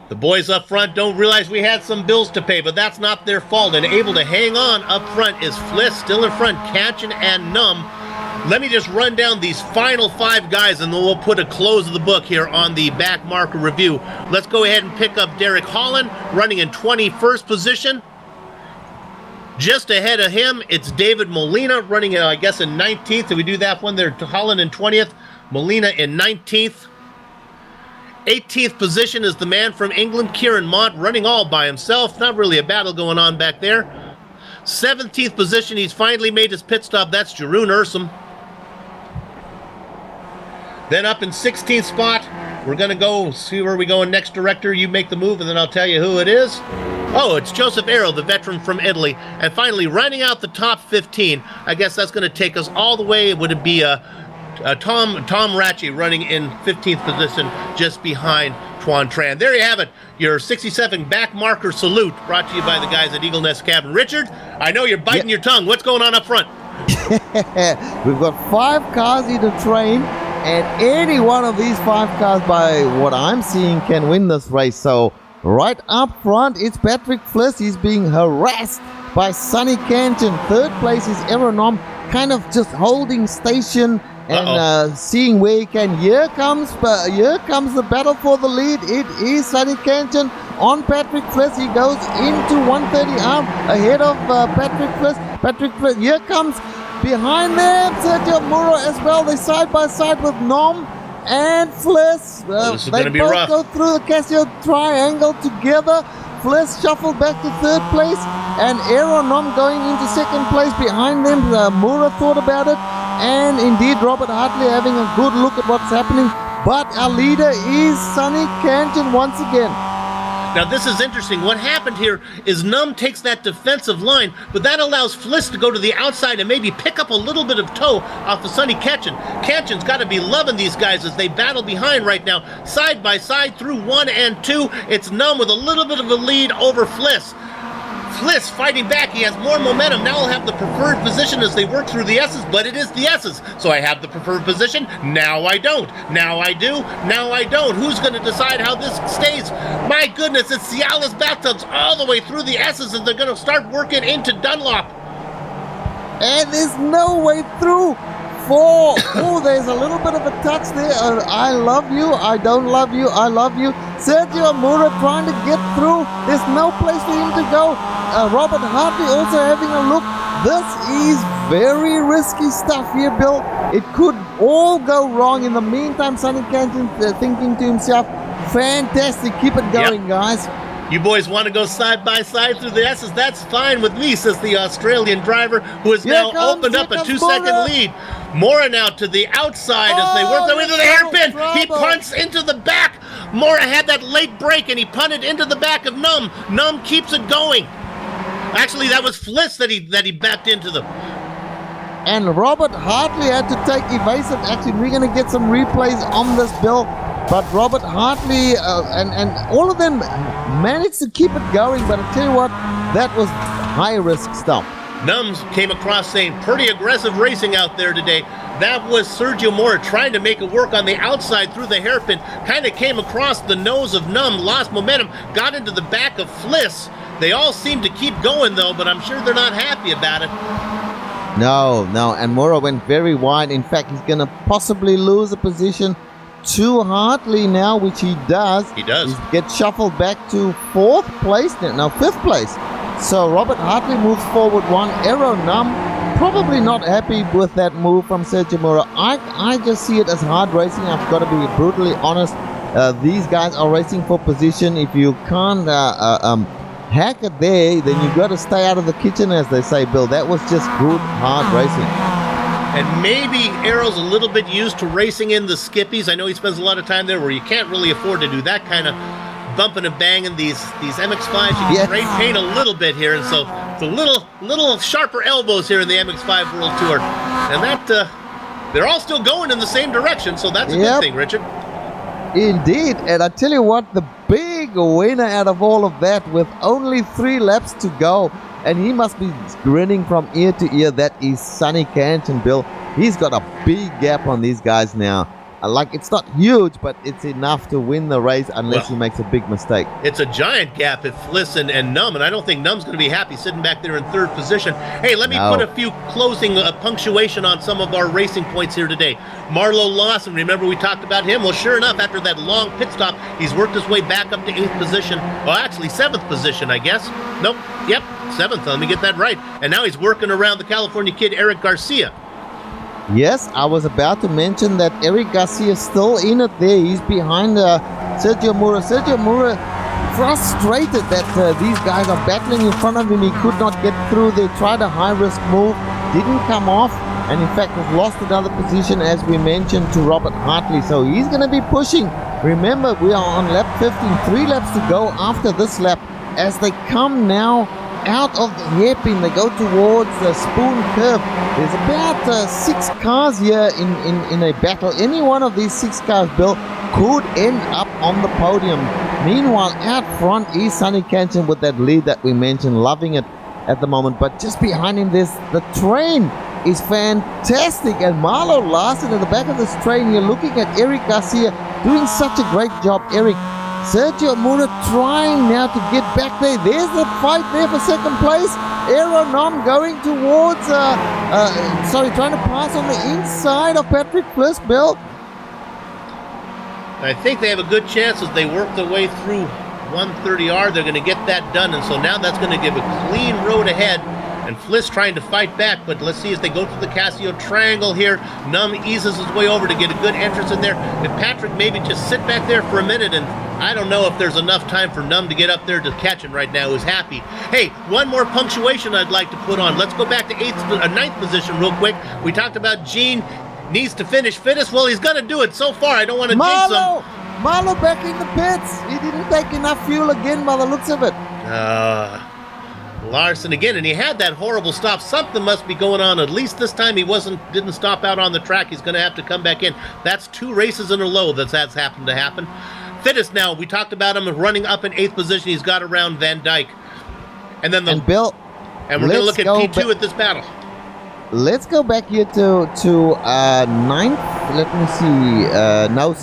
The boys up front don't realize we had some bills to pay, but that's not their fault. And able to hang on up front is Fliss, still in front, Canton and Numb. Let me just run down these final 5 guys, and then we'll put a close of the book here on the back marker review. Let's go ahead and pick up Derek Holland, running in 21st position. Just ahead of him, it's David Molina, running, I guess, in 19th. Did we do that one there? Holland in 20th, Molina in 19th. 18th position is the man from England, Kieran Mott, running all by himself. Not really a battle going on back there. 17th position, he's finally made his pit stop. That's Jeroen Ursum. Then up in 16th spot, we're going to go see where we going next, director. You make the move, and then I'll tell you who it is. Oh, it's Joseph Arrow, the veteran from Italy. And finally, rounding out the top 15, I guess that's going to take us all the way. Would it be Tom Ratchey running in 15th position just behind Tuan Tran. There you have it, your 67 back marker salute, brought to you by the guys at Eagle Nest Cabin. Richard, I know you're biting your tongue. What's going on up front? We've got 5 cars in the train, and any one of these 5 cars, by what I'm seeing, can win this race. So right up front, it's Patrick Fliss. He's being harassed by Sonny Canton. 3rd place is Aeronom, kind of just holding station and seeing where he can. Here comes the battle for the lead. It is Sonny Canton on Patrick Fliss. He goes into 130 out ahead of Patrick Fliss. Patrick Fliss, here comes behind them Sergio Muro as well. They side by side with Nom and Fliss. They both rough. Go through the Casio triangle together. Fliss shuffled back to 3rd place, and Aeronom going into 2nd place behind them. Mura thought about it, and indeed Robert Hartley having a good look at what's happening. But our leader is Sonny Canton once again. Now this is interesting. What happened here is Numb takes that defensive line, but that allows Fliss to go to the outside and maybe pick up a little bit of toe off of Sonny Canton. Canton's got to be loving these guys as they battle behind right now, side by side through 1 and 2. It's Numb with a little bit of a lead over Fliss. Fliss fighting back. He has more momentum. Now he'll have the preferred position as they work through the S's, but it is the S's. So I have the preferred position. Now I don't. Now I do. Now I don't. Who's going to decide how this stays? My goodness, it's Cialis bathtubs all the way through the S's, and they're going to start working into Dunlop. And there's no way through. 4. Oh, there's a little bit of a touch there. I love you. I don't love you. I love you. Sergio Mura trying to get through. There's no place for him to go. Robert Hartley also having a look. This is very risky stuff here, Bill. It could all go wrong. In the meantime, Sonny Canton thinking to himself, fantastic. Keep it going, guys. You boys want to go side by side through the S's? That's fine with me, says the Australian driver, who has now opened up a 2-second lead. Mora now to the outside as they work their way to the hairpin. He punts into the back. Mora had that late break, and he punted into the back of Numb. Numb keeps it going. Actually, that was Fliss that he backed into them. And Robert Hartley had to take evasive action. We're going to get some replays on this, Bill. But Robert Hartley and all of them managed to keep it going. But I tell you what, that was high-risk stuff. Numbs came across saying pretty aggressive racing out there today. That was Sergio Mora trying to make it work on the outside through the hairpin. Kind of came across the nose of Numb, lost momentum, got into the back of Fliss. They all seem to keep going, though, but I'm sure they're not happy about it. No, and Mora went very wide. In fact, he's going to possibly lose a position to Hartley now, which he does. He does. He gets shuffled back to 4th place, no, 5th place. So Robert Hartley moves forward one. Aero Numb probably not happy with that move from Sergio Mora. I just see it as hard racing. I've got to be brutally honest. These guys are racing for position. If you can't hack it there, then you've got to stay out of the kitchen, as they say, Bill. That was just good, hard racing. And maybe Aero's a little bit used to racing in the skippies. I know he spends a lot of time there where you can't really afford to do that kind of bumping and banging. These MX-5s, you can trade paint a little bit here, and so it's a little sharper elbows here in the MX-5 World Tour. And that, they're all still going in the same direction, so that's a good thing, Richard. Indeed, and I tell you what, the big winner out of all of that with only 3 laps to go, and he must be grinning from ear to ear, that is Sonny Canton, Bill. He's got a big gap on these guys now. Like, it's not huge, but it's enough to win the race unless he makes a big mistake. It's a giant gap if Fliss and Numb, and I don't think Numb's going to be happy sitting back there in 3rd position. Hey, let me put a few closing punctuation on some of our racing points here today. Marlo Lawson, remember we talked about him? Well, sure enough, after that long pit stop, he's worked his way back up to 8th position. Well, actually 7th position, I guess. Nope, yep, 7th, let me get that right. And now he's working around the California kid, Eric Garcia. Yes, I was about to mention that Eric Garcia is still in it there. He's behind Sergio Mora. Sergio Mora frustrated that these guys are battling in front of him. He could not get through. They tried a high-risk move, didn't come off, and in fact has lost another position, as we mentioned, to Robert Hartley. So he's going to be pushing. Remember, we are on lap 15, 3 laps to go after this lap. As they come now out of the hairpin, they go towards the Spoon Curve. There's about 6 cars here in a battle. Any one of these 6 cars, Bill, could end up on the podium. Meanwhile, out front is Sonny Canton with that lead that we mentioned, loving it at the moment. But just behind him, there's the train is fantastic, and Marlo Larson at the back of this train. You're looking at Eric Garcia doing such a great job. Eric, Sergio Mora trying now to get back there. There's the fight there for 2nd place. Aeronom going towards, trying to pass on the inside of Patrick Fliss, Bill. I think they have a good chance as they work their way through 130R. They're going to get that done, and so now that's going to give a clean road ahead. And Fliss trying to fight back, but let's see as they go through the Casio Triangle here. Numb eases his way over to get a good entrance in there. And Patrick maybe just sit back there for a minute, and I don't know if there's enough time for Numb to get up there to catch him right now, who's happy. Hey, one more punctuation I'd like to put on. Let's go back to 9th position real quick. We talked about Gene needs to finish fittest. Well, he's going to do it so far. I don't want to jinx him. Marlo back in the pits. He didn't take enough fuel again by the looks of it. Larson again, and he had that horrible stop. Something must be going on. At least this time he didn't stop out on the track. He's going to have to come back in. That's 2 races in a row that's happened to happen. Fittest now, we talked about him running up in 8th position. He's got around Van Dyke. And then and Bill, and we're going to look at P2 at this battle. Let's go back here to 9th. Let me see.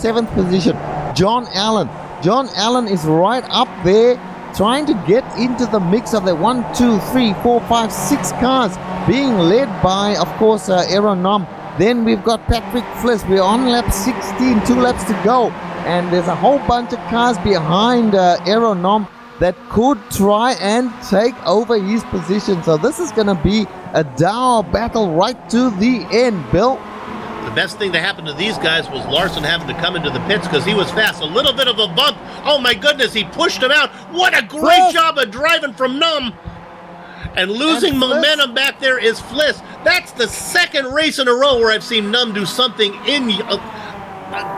7th position. John Allen. John Allen is right up there, trying to get into the mix of the 1, 2, 3, 4, 5, 6 cars, being led by, of course, Aeronom. Then we've got Patrick Fliss. We're on lap 16, 2 laps to go, and there's a whole bunch of cars behind Aeronom that could try and take over his position. So this is going to be a dour battle right to the end, Bill. The best thing that happened to these guys was Larson having to come into the pits because he was fast. A little bit of a bump. Oh my goodness, he pushed him out. What a great job of driving from Numb. And losing momentum back there is Fliss. That's the 2nd race in a row where I've seen Numb do something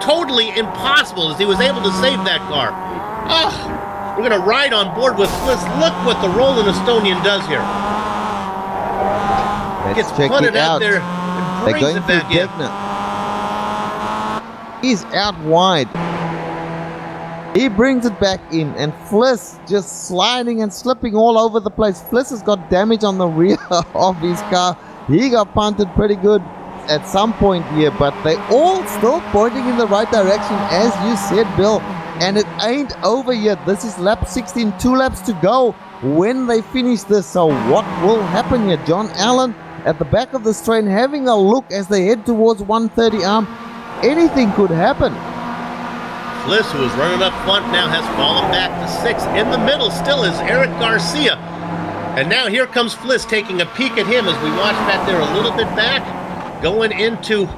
totally impossible as he was able to save that car. Oh, we're going to ride on board with Fliss. Look what the Rolling Estonian does here. Let's Gets putted out there. They're going it back in. He's out wide. He brings it back in, and Fliss just sliding and slipping all over the place. Fliss has got damage on the rear of his car. He got punted pretty good at some point here, but they all still pointing in the right direction, as you said, Bill. And it ain't over yet. This is lap 16, 2 laps to go when they finish this. So what will happen here? John Allen at the back of this train having a look as they head towards 130 arm. Anything could happen. Fliss, who is running up front now, has fallen back to 6th. In the middle still is Eric Garcia. And now here comes Fliss taking a peek at him as we watch back there a little bit back. Going into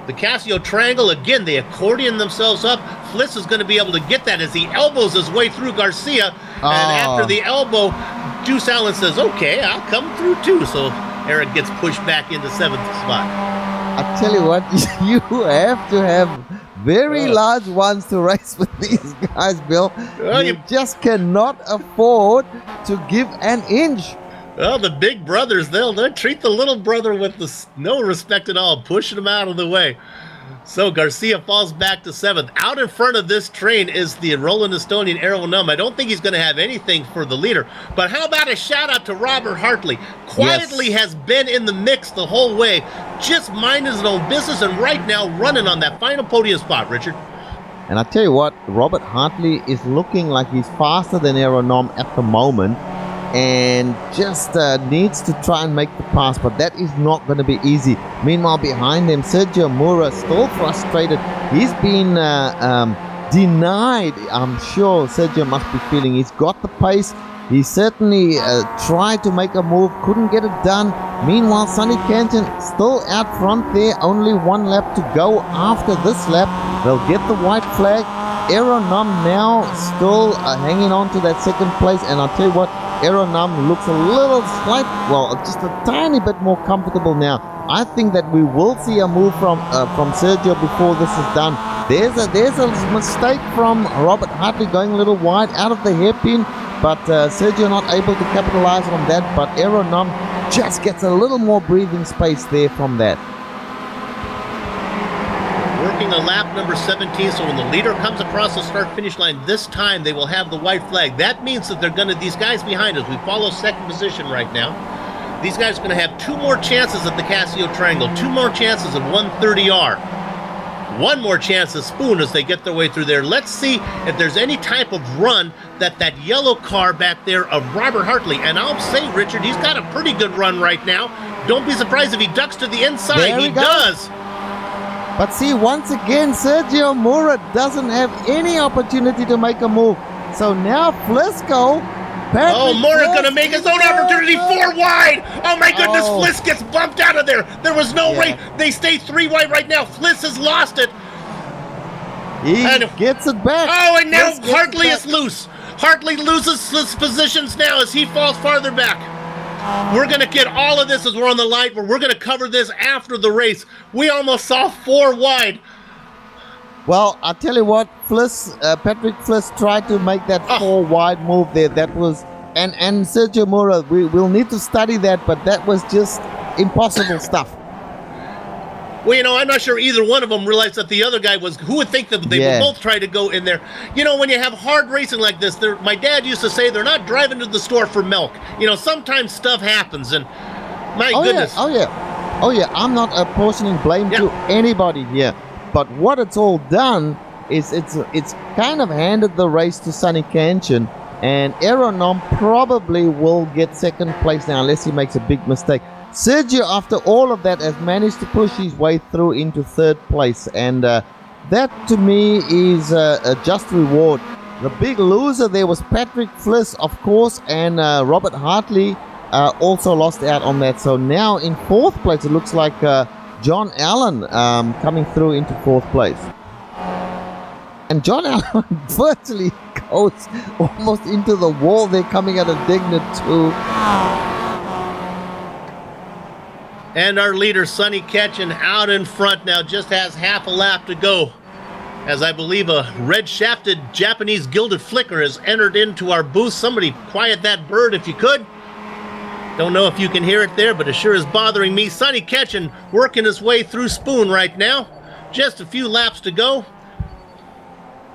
the Casio Triangle. Again, they accordion themselves up. Fliss is going to be able to get that as he elbows his way through Garcia. And after the elbow, Juice Allen says, okay, I'll come through too. So Eric gets pushed back into 7th spot. I tell you what, you have to have very large ones to race with these guys, Bill. You just cannot afford to give an inch. Well, the big brothers, they'll treat the little brother with no respect at all, pushing him out of the way. So Garcia falls back to 7th. Out in front of this train is the Roland Estonian Aero Num. I don't think he's going to have anything for the leader. But how about a shout out to Robert Hartley? Quietly has been in the mix the whole way, just minding his own business, and right now running on that final podium spot, Richard. And I tell you what, Robert Hartley is looking like he's faster than Aero Num at the moment, and just needs to try and make the pass, but that is not going to be easy. Meanwhile, behind them, Sergio Mura, still frustrated. He's been denied. I'm sure Sergio must be feeling he's got the pace. He certainly tried to make a move, couldn't get it done. Meanwhile, Sonny Canton still out front there, only one lap to go. After this lap, they'll get the white flag. Aero Num now still hanging on to that second place, and I'll tell you what, Aero Num looks a little just a tiny bit more comfortable now. I think that we will see a move from Sergio before this is done. There's a mistake from Robert Hartley going a little wide out of the hairpin, but Sergio not able to capitalize on that. But Aero Num just gets a little more breathing space there from that. Working a lap number 17, so when the leader comes across the start-finish line, this time they will have the white flag. That means that these guys behind us, we follow second position right now. These guys are going to have 2 more chances at the Casio Triangle, 2 more chances at 130R. 1 more chance to Spoon as they get their way through there. Let's see if there's any type of run that yellow car back there of Robert Hartley. And I'll say, Richard, he's got a pretty good run right now. Don't be surprised if he ducks to the inside. There he does. But see, once again, Sergio Mura doesn't have any opportunity to make a move. So now Flisco. Mura's going to make his own opportunity 4 wide. Oh, my goodness. Fliss gets bumped out of there. There was no way. They stay 3 wide right now. Fliss has lost it. He gets it back. Oh, and now Hartley is loose. Hartley loses his positions now as he falls farther back. We're going to get all of this as we're on the light, but we're going to cover this after the race. We almost saw 4 wide. Well, I'll tell you what, Patrick Fliss tried to make that 4 wide move there. That was, and Sergio Mura, we'll need to study that, but that was just impossible stuff. Well, I'm not sure either one of them realized that the other guy was. Who would think that they would both try to go in there? When you have hard racing like this, my dad used to say they're not driving to the store for milk. Sometimes stuff happens, and my goodness. Oh yeah. I'm not apportioning blame to anybody here, but what it's all done is it's kind of handed the race to Sonny Canton, and Aero Num probably will get second place now unless he makes a big mistake. Sergio, after all of that, has managed to push his way through into 3rd place, and that to me is a just reward. The big loser there was Patrick Fliss, of course, and Robert Hartley also lost out on that. So now in 4th place, it looks like John Allen coming through into 4th place. And John Allen virtually goes almost into the wall there, coming out of Digna too. And our leader, Sonny Ketchen, out in front now, just has half a lap to go. As I believe a red-shafted Japanese gilded flicker has entered into our booth. Somebody quiet that bird if you could. Don't know if you can hear it there, but it sure is bothering me. Sonny Ketchen working his way through Spoon right now. Just a few laps to go.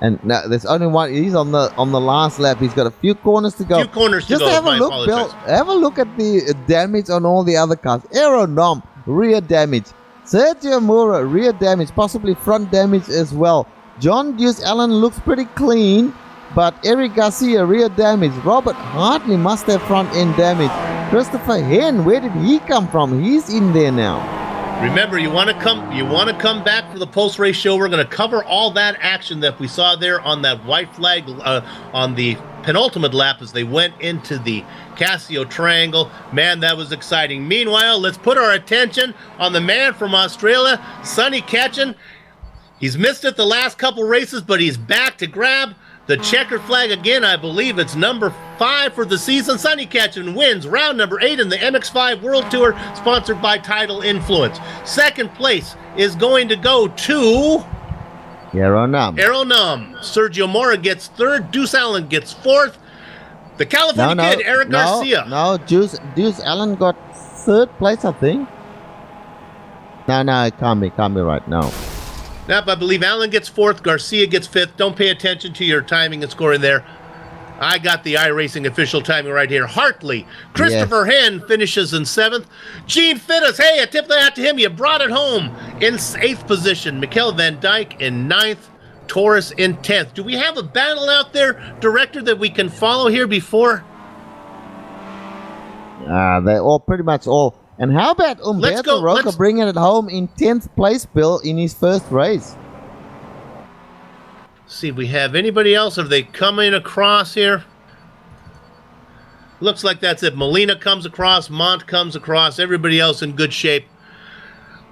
And now there's only one. He's on the last lap. He's got a few corners to go. Just have a look, Bill. Have a look at the damage on all the other cars. Aero Num, rear damage. Sergio Mura, rear damage, possibly front damage as well. John Juice Allen looks pretty clean, but Eric Garcia, rear damage. Robert Hartley must have front end damage. Christopher Hen, where did he come from? He's in there now. Remember, you want to come back for the post-race show. We're going to cover all that action that we saw there on that white flag on the penultimate lap as they went into the Casio Triangle. Man, that was exciting. Meanwhile, let's put our attention on the man from Australia, Sonny Ketchen. He's missed it the last couple races, but he's back to grab the checkered flag again. I believe it's number 5 for the season. Sonny Ketchen wins round number 8 in the MX-5 World Tour, sponsored by Tidal Influence. Second place is going to go to Aeronum. Sergio Mora gets 3rd. Deuce Allen gets 4th. The California kid, Eric Garcia. No, Deuce Allen got 3rd place, I think. No, it can't be right now. Nope, I believe Allen gets 4th, Garcia gets 5th. Don't pay attention to your timing and scoring there. I got the iRacing official timing right here. Hartley, Christopher Hen finishes in 7th. Gene Fittis, hey, I tip that to him. You brought it home in 8th position. Mikkel Van Dijk in 9th. Torres in 10th. Do we have a battle out there, Director, that we can follow here before? They're all pretty much all. And how about Umberto Roca bringing it home in 10th place, Bill, in his first race? See if we have anybody else. Are they coming across here? Looks like that's it. Molina comes across. Mont comes across. Everybody else in good shape.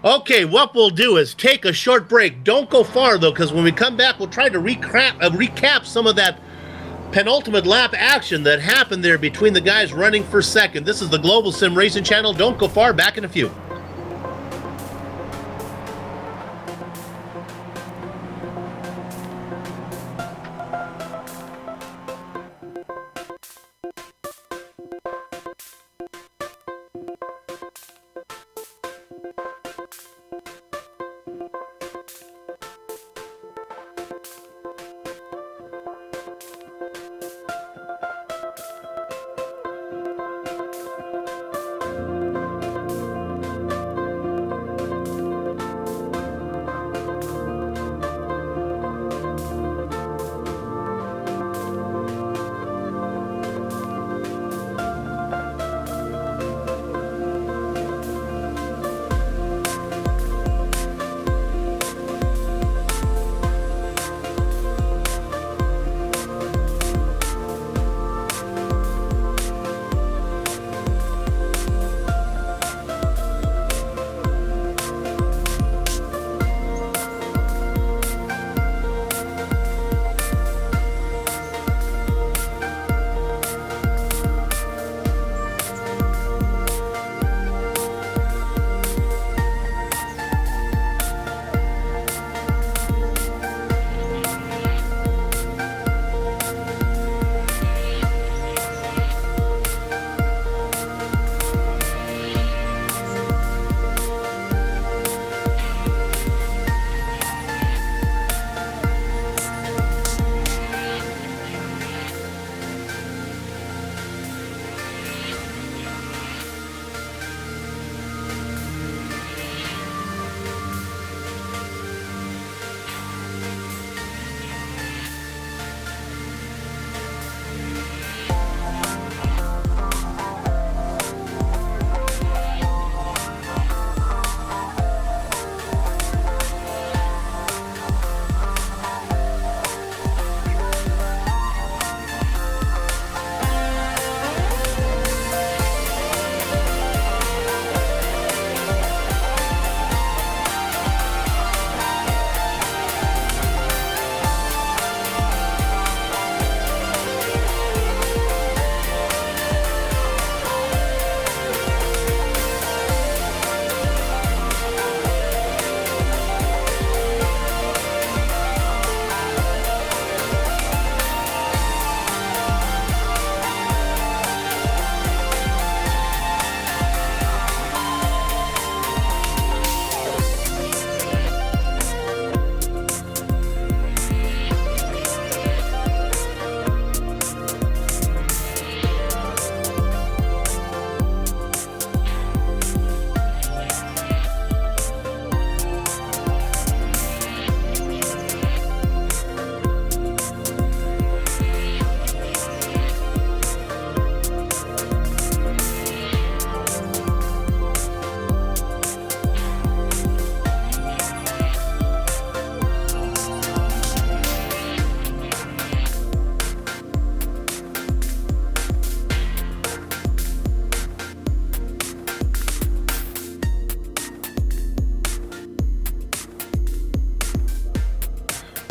Okay, what we'll do is take a short break. Don't go far, though, because when we come back, we'll try to recap some of that penultimate lap action that happened there between the guys running for second. This is the Global Sim Racing Channel. Don't go far. Back in a few.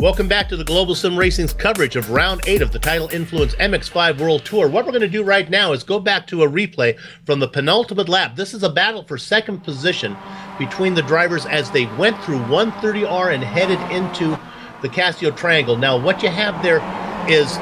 Welcome back to the Global Sim Racing's coverage of Round 8 of the Tidal Influence MX-5 World Tour. What we're going to do right now is go back to a replay from the penultimate lap. This is a battle for second position between the drivers as they went through 130R and headed into the Casio Triangle. Now, what you have there is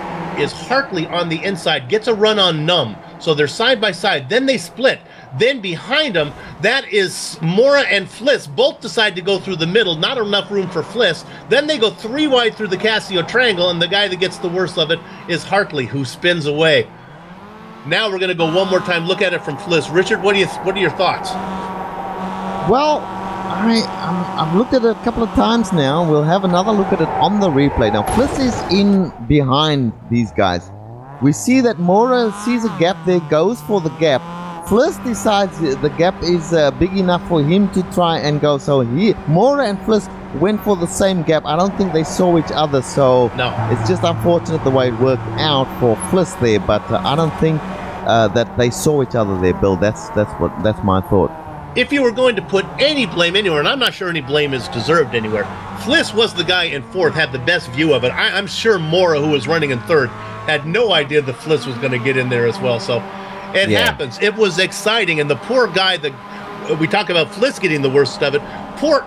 Hartley on the inside, gets a run on Numb. So they're side by side. Then they split. Then behind them, that is Mora and Fliss. Both decide to go through the middle. Not enough room for Fliss. Then they go 3 wide through the Casio Triangle, and the guy that gets the worst of it is Hartley, who spins away. Now we're going to go one more time, look at it from Fliss. Richard, what are your thoughts? Well, I've looked at it a couple of times now. We'll have another look at it on the replay. Now, Fliss is in behind these guys. We see that Mora sees a gap there, goes for the gap. Fliss decides the gap is big enough for him to try and go. So Mora and Fliss went for the same gap. I don't think they saw each other. So no. It's just unfortunate the way it worked out for Fliss there. But I don't think that they saw each other there, Bill. That's my thought. If you were going to put any blame anywhere, and I'm not sure any blame is deserved anywhere, Fliss was the guy in fourth, had the best view of it. I'm sure Mora, who was running in third, had no idea that Fliss was going to get in there as well. So it happens. It was exciting. And the poor guy that we talk about Fliss getting the worst of it, poor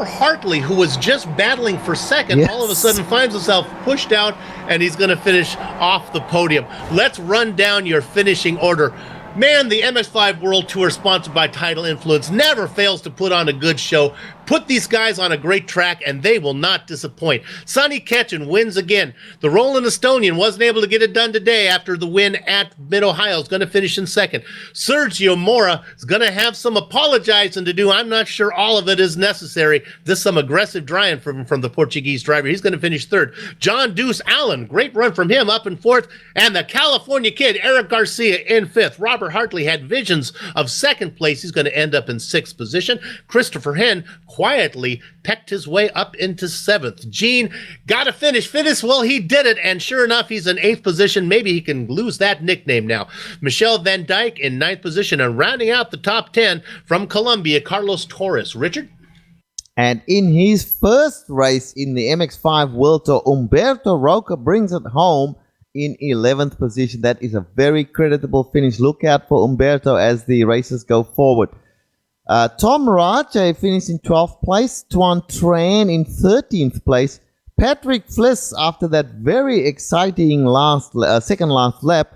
Hartley, who was just battling for second, all of a sudden finds himself pushed out, and he's going to finish off the podium. Let's run down your finishing order. Man, the MX-5 World Tour, sponsored by Tidal Influence, never fails to put on a good show. Put these guys on a great track, and they will not disappoint. Sonny Ketchen wins again. The Roland Estonian wasn't able to get it done today after the win at Mid-Ohio. Is going to finish in second. Sergio Mora is going to have some apologizing to do. I'm not sure all of it is necessary. This is some aggressive driving from the Portuguese driver. He's going to finish third. John Deuce Allen, great run from him, up in fourth. And the California kid, Eric Garcia, in fifth. Robert Hartley had visions of second place. He's going to end up in sixth position. Christopher Henn quietly pecked his way up into seventh. Gene got to finish. Well, he did it, and sure enough, he's in eighth position. Maybe he can lose that nickname now. Michelle Van Dyke in ninth position, and rounding out the top 10 from Colombia, Carlos Torres. Richard? And in his first race in the MX-5 World Tour, Humberto Roca brings it home in 11th position. That is a very creditable finish. Look out for Humberto as the races go forward. Tom Rache finished in 12th place. Tuan Tran in 13th place. Patrick Fliss, after that very exciting second last lap,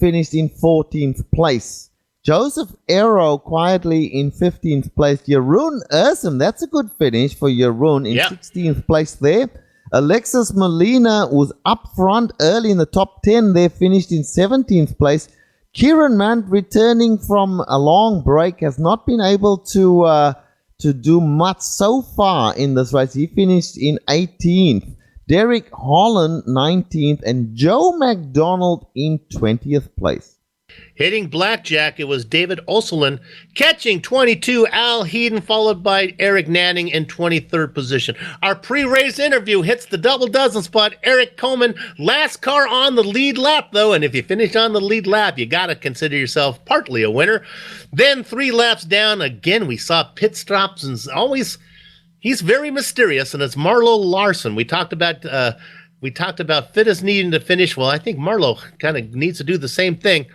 finished in 14th place. Joseph Aero quietly in 15th place. Jeroen Ursum, that's a good finish for Jeroen in 16th place there. Alexis Molina was up front early in the top 10 there, finished in 17th place. Kieran Mant, returning from a long break, has not been able to do much so far in this race. He finished in 18th. Derek Holland, 19th. And Joe McDonald in 20th place. Hitting blackjack, it was David Oselin catching 22, Al Heaton, followed by Eric Nanning in 23rd position. Our pre-race interview hits the double dozen spot. Eric Coleman, last car on the lead lap, though, and if you finish on the lead lap, you got to consider yourself partly a winner. Then 3 laps down, again, we saw pit stops, and always, he's very mysterious, and it's Marlo Larson. We talked about Fittis needing to finish. Well, I think Marlo kind of needs to do the same thing.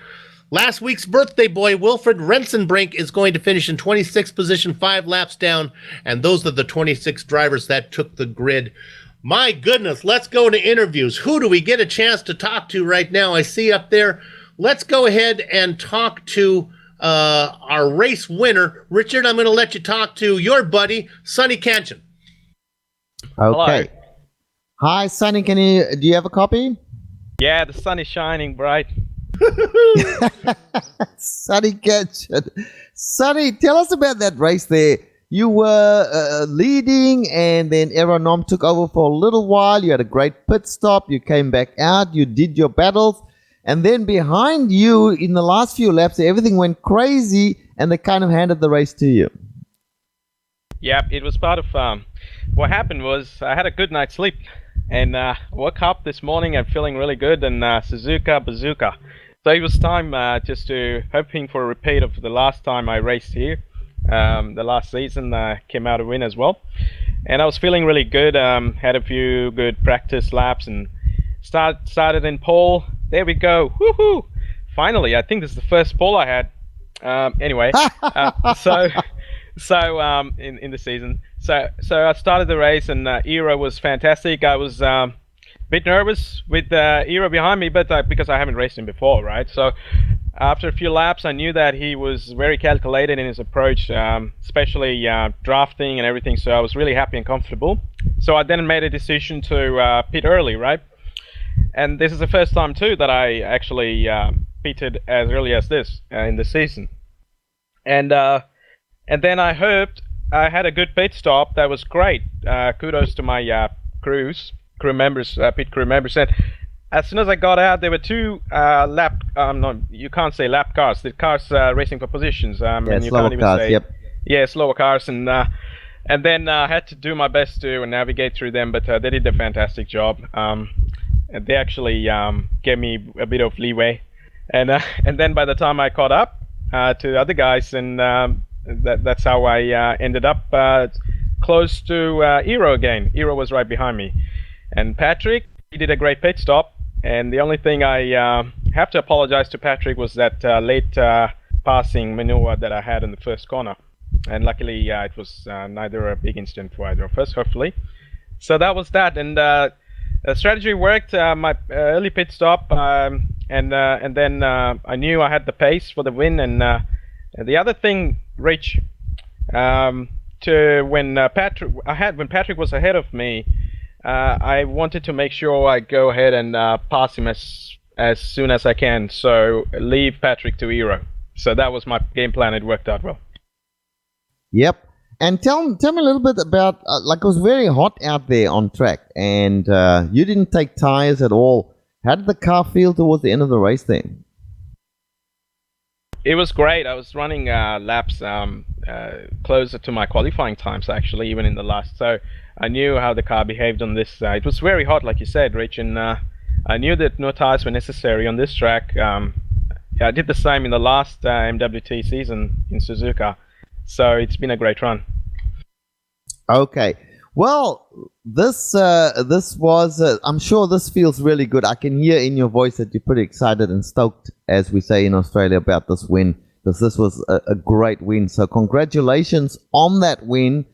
Last week's birthday boy, Wilfred Rensenbrink, is going to finish in 26th position, 5 laps down, and those are the 26 drivers that took the grid. My goodness, let's go to interviews. Who do we get a chance to talk to right now? I see up there. Let's go ahead and talk to our race winner. Richard, I'm going to let you talk to your buddy, Sonny Ketchen. Okay. Hello. Hi, Sonny. Do you have a copy? Yeah, the sun is shining bright. Sonny Ketchen. Sonny, tell us about that race there. You were leading, and then Aeronom took over for a little while. You had a great pit stop. You came back out. You did your battles. And then behind you, in the last few laps, everything went crazy, and they kind of handed the race to you. Yeah, it was part of... what happened was I had a good night's sleep, and woke up this morning and feeling really good, and Suzuka bazooka. So it was time just to hoping for a repeat of the last time I raced here. The last season came out a win as well. and I was feeling really good. Had a few good practice laps and started in pole. There we go. Woohoo! Finally, I think this is the first pole I had. Anyway, in the season, so I started the race, and Eero was fantastic. I was a bit nervous with Eero behind me, but because I haven't raced him before, right? So after a few laps, I knew that he was very calculated in his approach, especially drafting and everything. So I was really happy and comfortable. So I then made a decision to pit early, right? And this is the first time too that I actually pitted as early as this in the season. And then I hoped I had a good pit stop. That was great. Kudos to my crew members, pit crew members. And as soon as I got out, there were two you can't say lap cars. The cars racing for positions. And you slower can't even cars. say, Yep. Yeah, slower cars. And then I had to do my best to navigate through them, but they did a fantastic job. And they actually gave me a bit of leeway, and then by the time I caught up to the other guys, and that's how I ended up close to Eero again. Eero was right behind me, and Patrick, he did a great pit stop. And the only thing I have to apologize to Patrick was that late passing maneuver that I had in the first corner, and luckily it was neither a big incident for either of us, hopefully. So that was that, and the strategy worked. My early pit stop, and then I knew I had the pace for the win. And the other thing, Rich, when Patrick was ahead of me, I wanted to make sure I go ahead and pass him as soon as I can. So leave Patrick to Eero. So that was my game plan. It worked out well. Yep. And tell me a little bit about, it was very hot out there on track, and you didn't take tires at all. How did the car feel towards the end of the race then? It was great. I was running laps closer to my qualifying times, actually, even in the last. So I knew how the car behaved on this. It was very hot, like you said, Rich, and I knew that no tires were necessary on this track. I did the same in the last MWT season in Suzuka. So it's been a great run. Okay. Well, this was, I'm sure this feels really good. I can hear in your voice that you're pretty excited and stoked, as we say in Australia, about this win, because this was a great win. So congratulations on that win.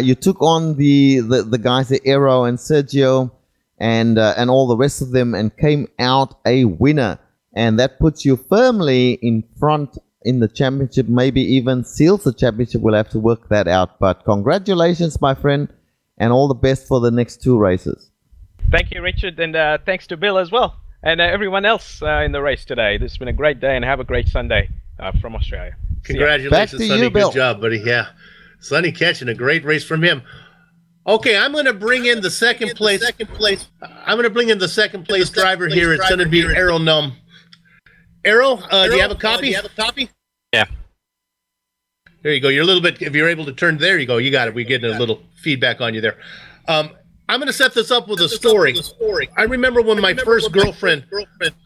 You took on the guys, the Eero and Sergio and all the rest of them, and came out a winner. And that puts you firmly in front in the championship, maybe even seals the championship. We'll have to work that out. But congratulations, my friend, and all the best for the next two races. Thank you, Richard, and thanks to Bill as well, and everyone else in the race today. This has been a great day, and have a great Sunday from Australia. Congratulations, Sonny. Good job, buddy. Yeah. Sonny catching a great race from him. Okay, I'm going to bring in the second place. I'm going to bring in the second place driver here. It's going to be Errol Num. Errol, do you have a copy? Yeah. There you go. You're a little bit, if you're able to turn, there you go. You got it. We're getting a little feedback on you there. I'm going to set this up with a story. I remember when my first girlfriend,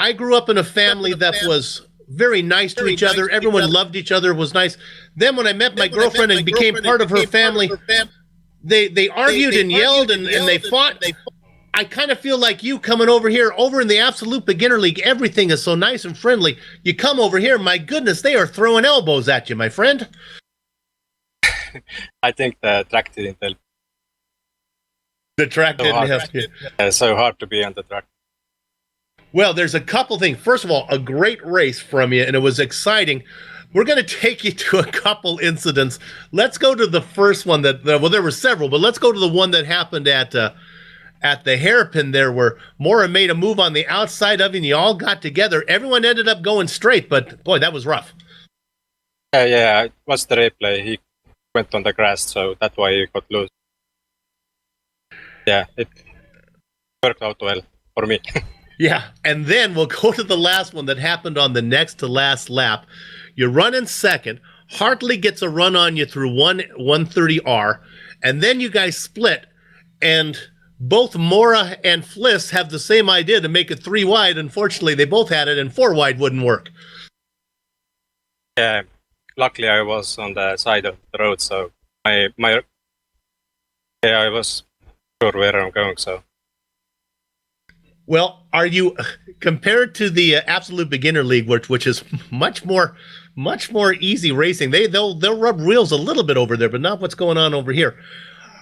I grew up in a family that was very nice to each other. Everyone loved each other, was nice. Then when I met my girlfriend and became part of her family, they argued and yelled and they fought. I kind of feel like you coming over here, over in the Absolute Beginner League, everything is so nice and friendly. You come over here, my goodness, they are throwing elbows at you, my friend. I think the track didn't help. The track didn't help you. It's so hard to be on the track. Well, there's a couple things. First of all, a great race from you, and it was exciting. We're going to take you to a couple incidents. Let's go to the first one well, there were several, but let's go to the one that happened at the hairpin there, where Mora made a move on the outside of you, and you all got together. Everyone ended up going straight, but boy, that was rough. Yeah, it was the replay. He went on the grass, so that's why he got loose. Yeah, it worked out well for me. Yeah, and then we'll go to the last one that happened on the next to last lap. You're running second. Hartley gets a run on you through 130R, and then you guys split, and both Mora and Fliss have the same idea to make it 3 wide. Unfortunately, they both had it, and 4 wide wouldn't work. Yeah, luckily I was on the side of the road, so my Yeah, I was sure where I'm going, so. Well, are you compared to the Absolute Beginner League, which is much more easy racing? They'll rub wheels a little bit over there, but not what's going on over here.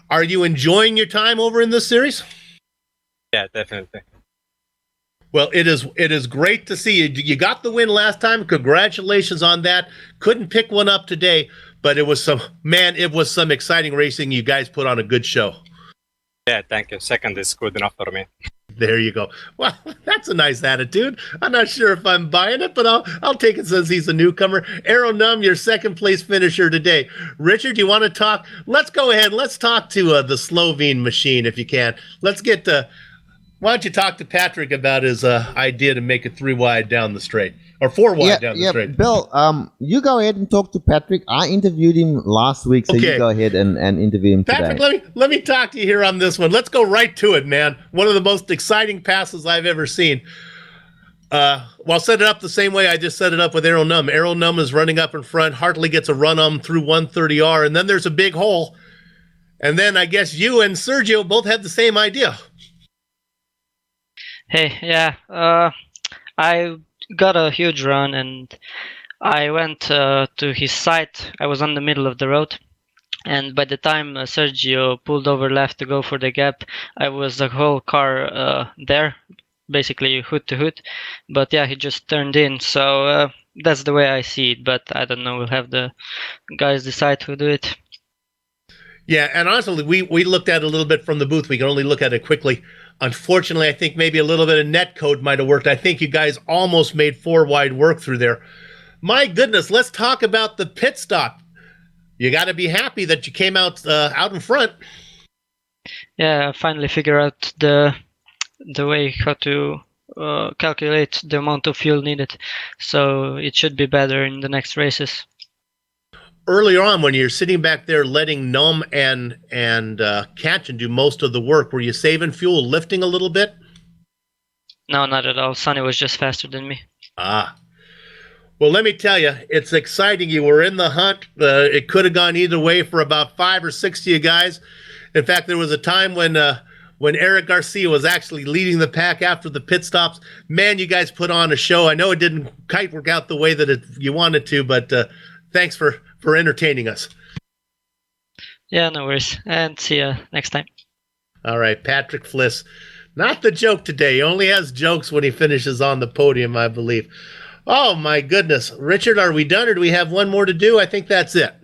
Are you enjoying your time over in this series? Yeah, definitely. Well, it is great to see you. You got the win last time. Congratulations on that. Couldn't pick one up today, but it was some exciting racing. You guys put on a good show. Yeah, thank you. Second is good enough for me. There you go. Well, that's a nice attitude. I'm not sure if I'm buying it, but I'll take it since he's a newcomer. Aero Num, your second place finisher today. Richard, you want to talk? Let's go ahead. Let's talk to the Slovene machine if you can. Let's get why don't you talk to Patrick about his idea to make it 3 wide down the straight or 4 wide down the straight? Bill, you go ahead and talk to Patrick. I interviewed him last week, so you go ahead and interview him Patrick, today. let me talk to you here on this one. Let's go right to it, man. One of the most exciting passes I've ever seen. Well, set it up the same way I just set it up with Aero Num. Aero Num is running up in front. Hartley gets a run on through 130R, and then there's a big hole. And then I guess you and Sergio both had the same idea. Hey, yeah, I got a huge run and I went to his side. I was on the middle of the road, and by the time Sergio pulled over left to go for the gap, I was the whole car there, basically hood to hood. But yeah, he just turned in, so that's the way I see it. But I don't know, we'll have the guys decide who do it. Yeah, and honestly, we looked at it a little bit from the booth. We can only look at it quickly. Unfortunately, I think maybe a little bit of net code might have worked. I think you guys almost made 4 wide work through there. My goodness, let's talk about the pit stop. You got to be happy that you came out in front. Yeah, I finally figure out the way how to calculate the amount of fuel needed, so it should be better in the next races. Earlier on, when you're sitting back there letting Num and Katchen do most of the work, were you saving fuel, lifting a little bit? No, not at all. Sonny was just faster than me. Ah. Well, let me tell you, it's exciting. You were in the hunt. It could have gone either way for about 5 or 6 of you guys. In fact, there was a time when Eric Garcia was actually leading the pack after the pit stops. Man, you guys put on a show. I know it didn't quite work out the way that you wanted to, but thanks for entertaining us. Yeah, no worries. And see you next time. All right, Patrick Fliss. Not the joke today. He only has jokes when he finishes on the podium, I believe. Oh, my goodness. Richard, are we done or do we have one more to do? I think that's it.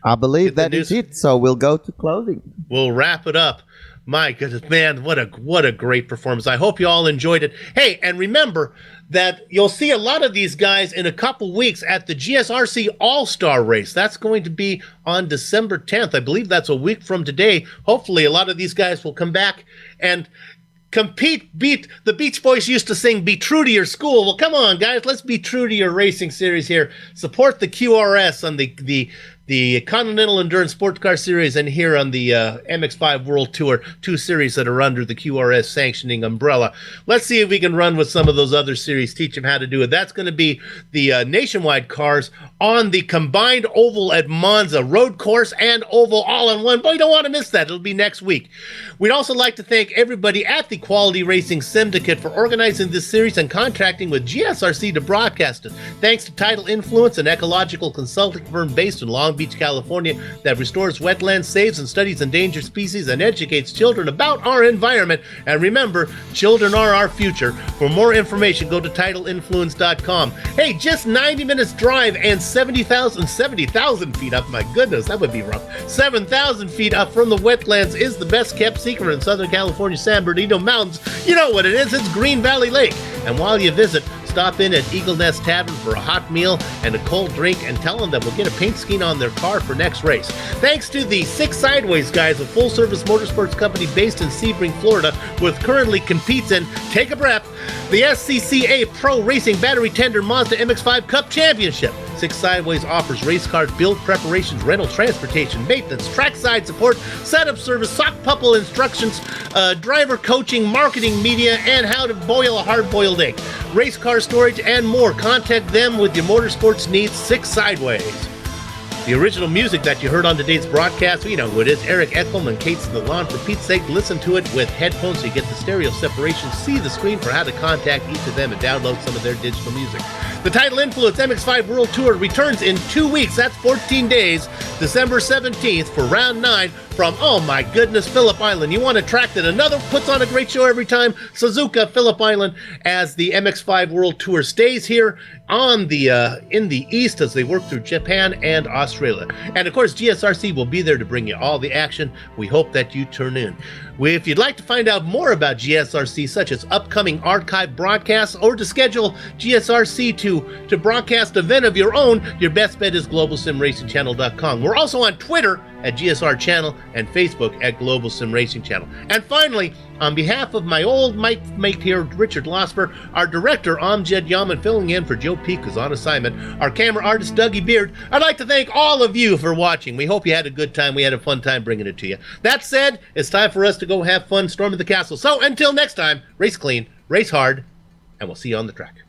I believe that is it, so we'll go to closing. We'll wrap it up. My goodness, man, what a great performance. I hope you all enjoyed it. Hey, and remember that you'll see a lot of these guys in a couple weeks at the GSRC All-Star Race. That's going to be on December 10th. I believe that's a week from today. Hopefully a lot of these guys will come back and compete. The Beach Boys used to sing, be true to your school. Well, come on, guys, let's be true to your racing series here. Support the QRS on the Continental Endurance Sports Car Series and here on the MX-5 World Tour, 2 series that are under the QRS sanctioning umbrella. Let's see if we can run with some of those other series, teach them how to do it. That's going to be the nationwide cars on the combined oval at Monza, road course and oval all in one. Boy, you don't want to miss that. It'll be next week. We'd also like to thank everybody at the Quality Racing Syndicate for organizing this series and contracting with GSRC to broadcast it. Thanks to Tidal Influence, an ecological consulting firm based in Long Beach, California, that restores wetlands, saves and studies endangered species, and educates children about our environment. And remember, children are our future. For more information, go to TidalInfluence.com. Hey, just 90 minutes drive and 70,000 feet up. My goodness, that would be rough. 7,000 feet up from the wetlands is the best kept secret in Southern California San Bernardino Mountains. You know what it is. It's Green Valley Lake. And while you visit, stop in at Eagle Nest Tavern for a hot meal and a cold drink and tell them that we'll get a paint scheme on their car for next race. Thanks to the 6 Sideways guys, a full-service motorsports company based in Sebring, Florida, which currently competes in, take a breath, the SCCA Pro Racing Battery Tender Mazda MX-5 Cup Championship. 6 Sideways offers race car build preparations, rental, transportation, maintenance, trackside support, setup service, sock puppel instructions, driver coaching, marketing, media, and how to boil a hard-boiled egg, race car storage, and more. Contact them with your motorsports needs. 6 Sideways. The original music that you heard on today's broadcast, you know who it is, Eric Echelm and Kate's the Lawn. For Pete's sake, listen to it with headphones so you get the stereo separation, see the screen for how to contact each of them and download some of their digital music. The Tidal Influence MX-5 World Tour returns in 2 weeks. That's 14 days, December 17th for round 9 from, oh my goodness, Phillip Island. You want a track that another puts on a great show every time? Suzuka, Phillip Island, as the MX-5 World Tour stays here on the in the East as they work through Japan and Australia. And of course, GSRC will be there to bring you all the action. We hope that you turn in. If you'd like to find out more about GSRC, such as upcoming archive broadcasts, or to schedule GSRC to broadcast an event of your own, your best bet is GlobalSimRacingChannel.com. We're also on Twitter at GSR Channel and Facebook at Global Sim Racing Channel. And finally, on behalf of my old mate here, Richard Losper, our director, Amjad Yaman, filling in for Joe Peak, who's on assignment, our camera artist, Dougie Beard, I'd like to thank all of you for watching. We hope you had a good time. We had a fun time bringing it to you. That said, it's time for us to go have fun storming the castle. So until next time, race clean, race hard, and we'll see you on the track.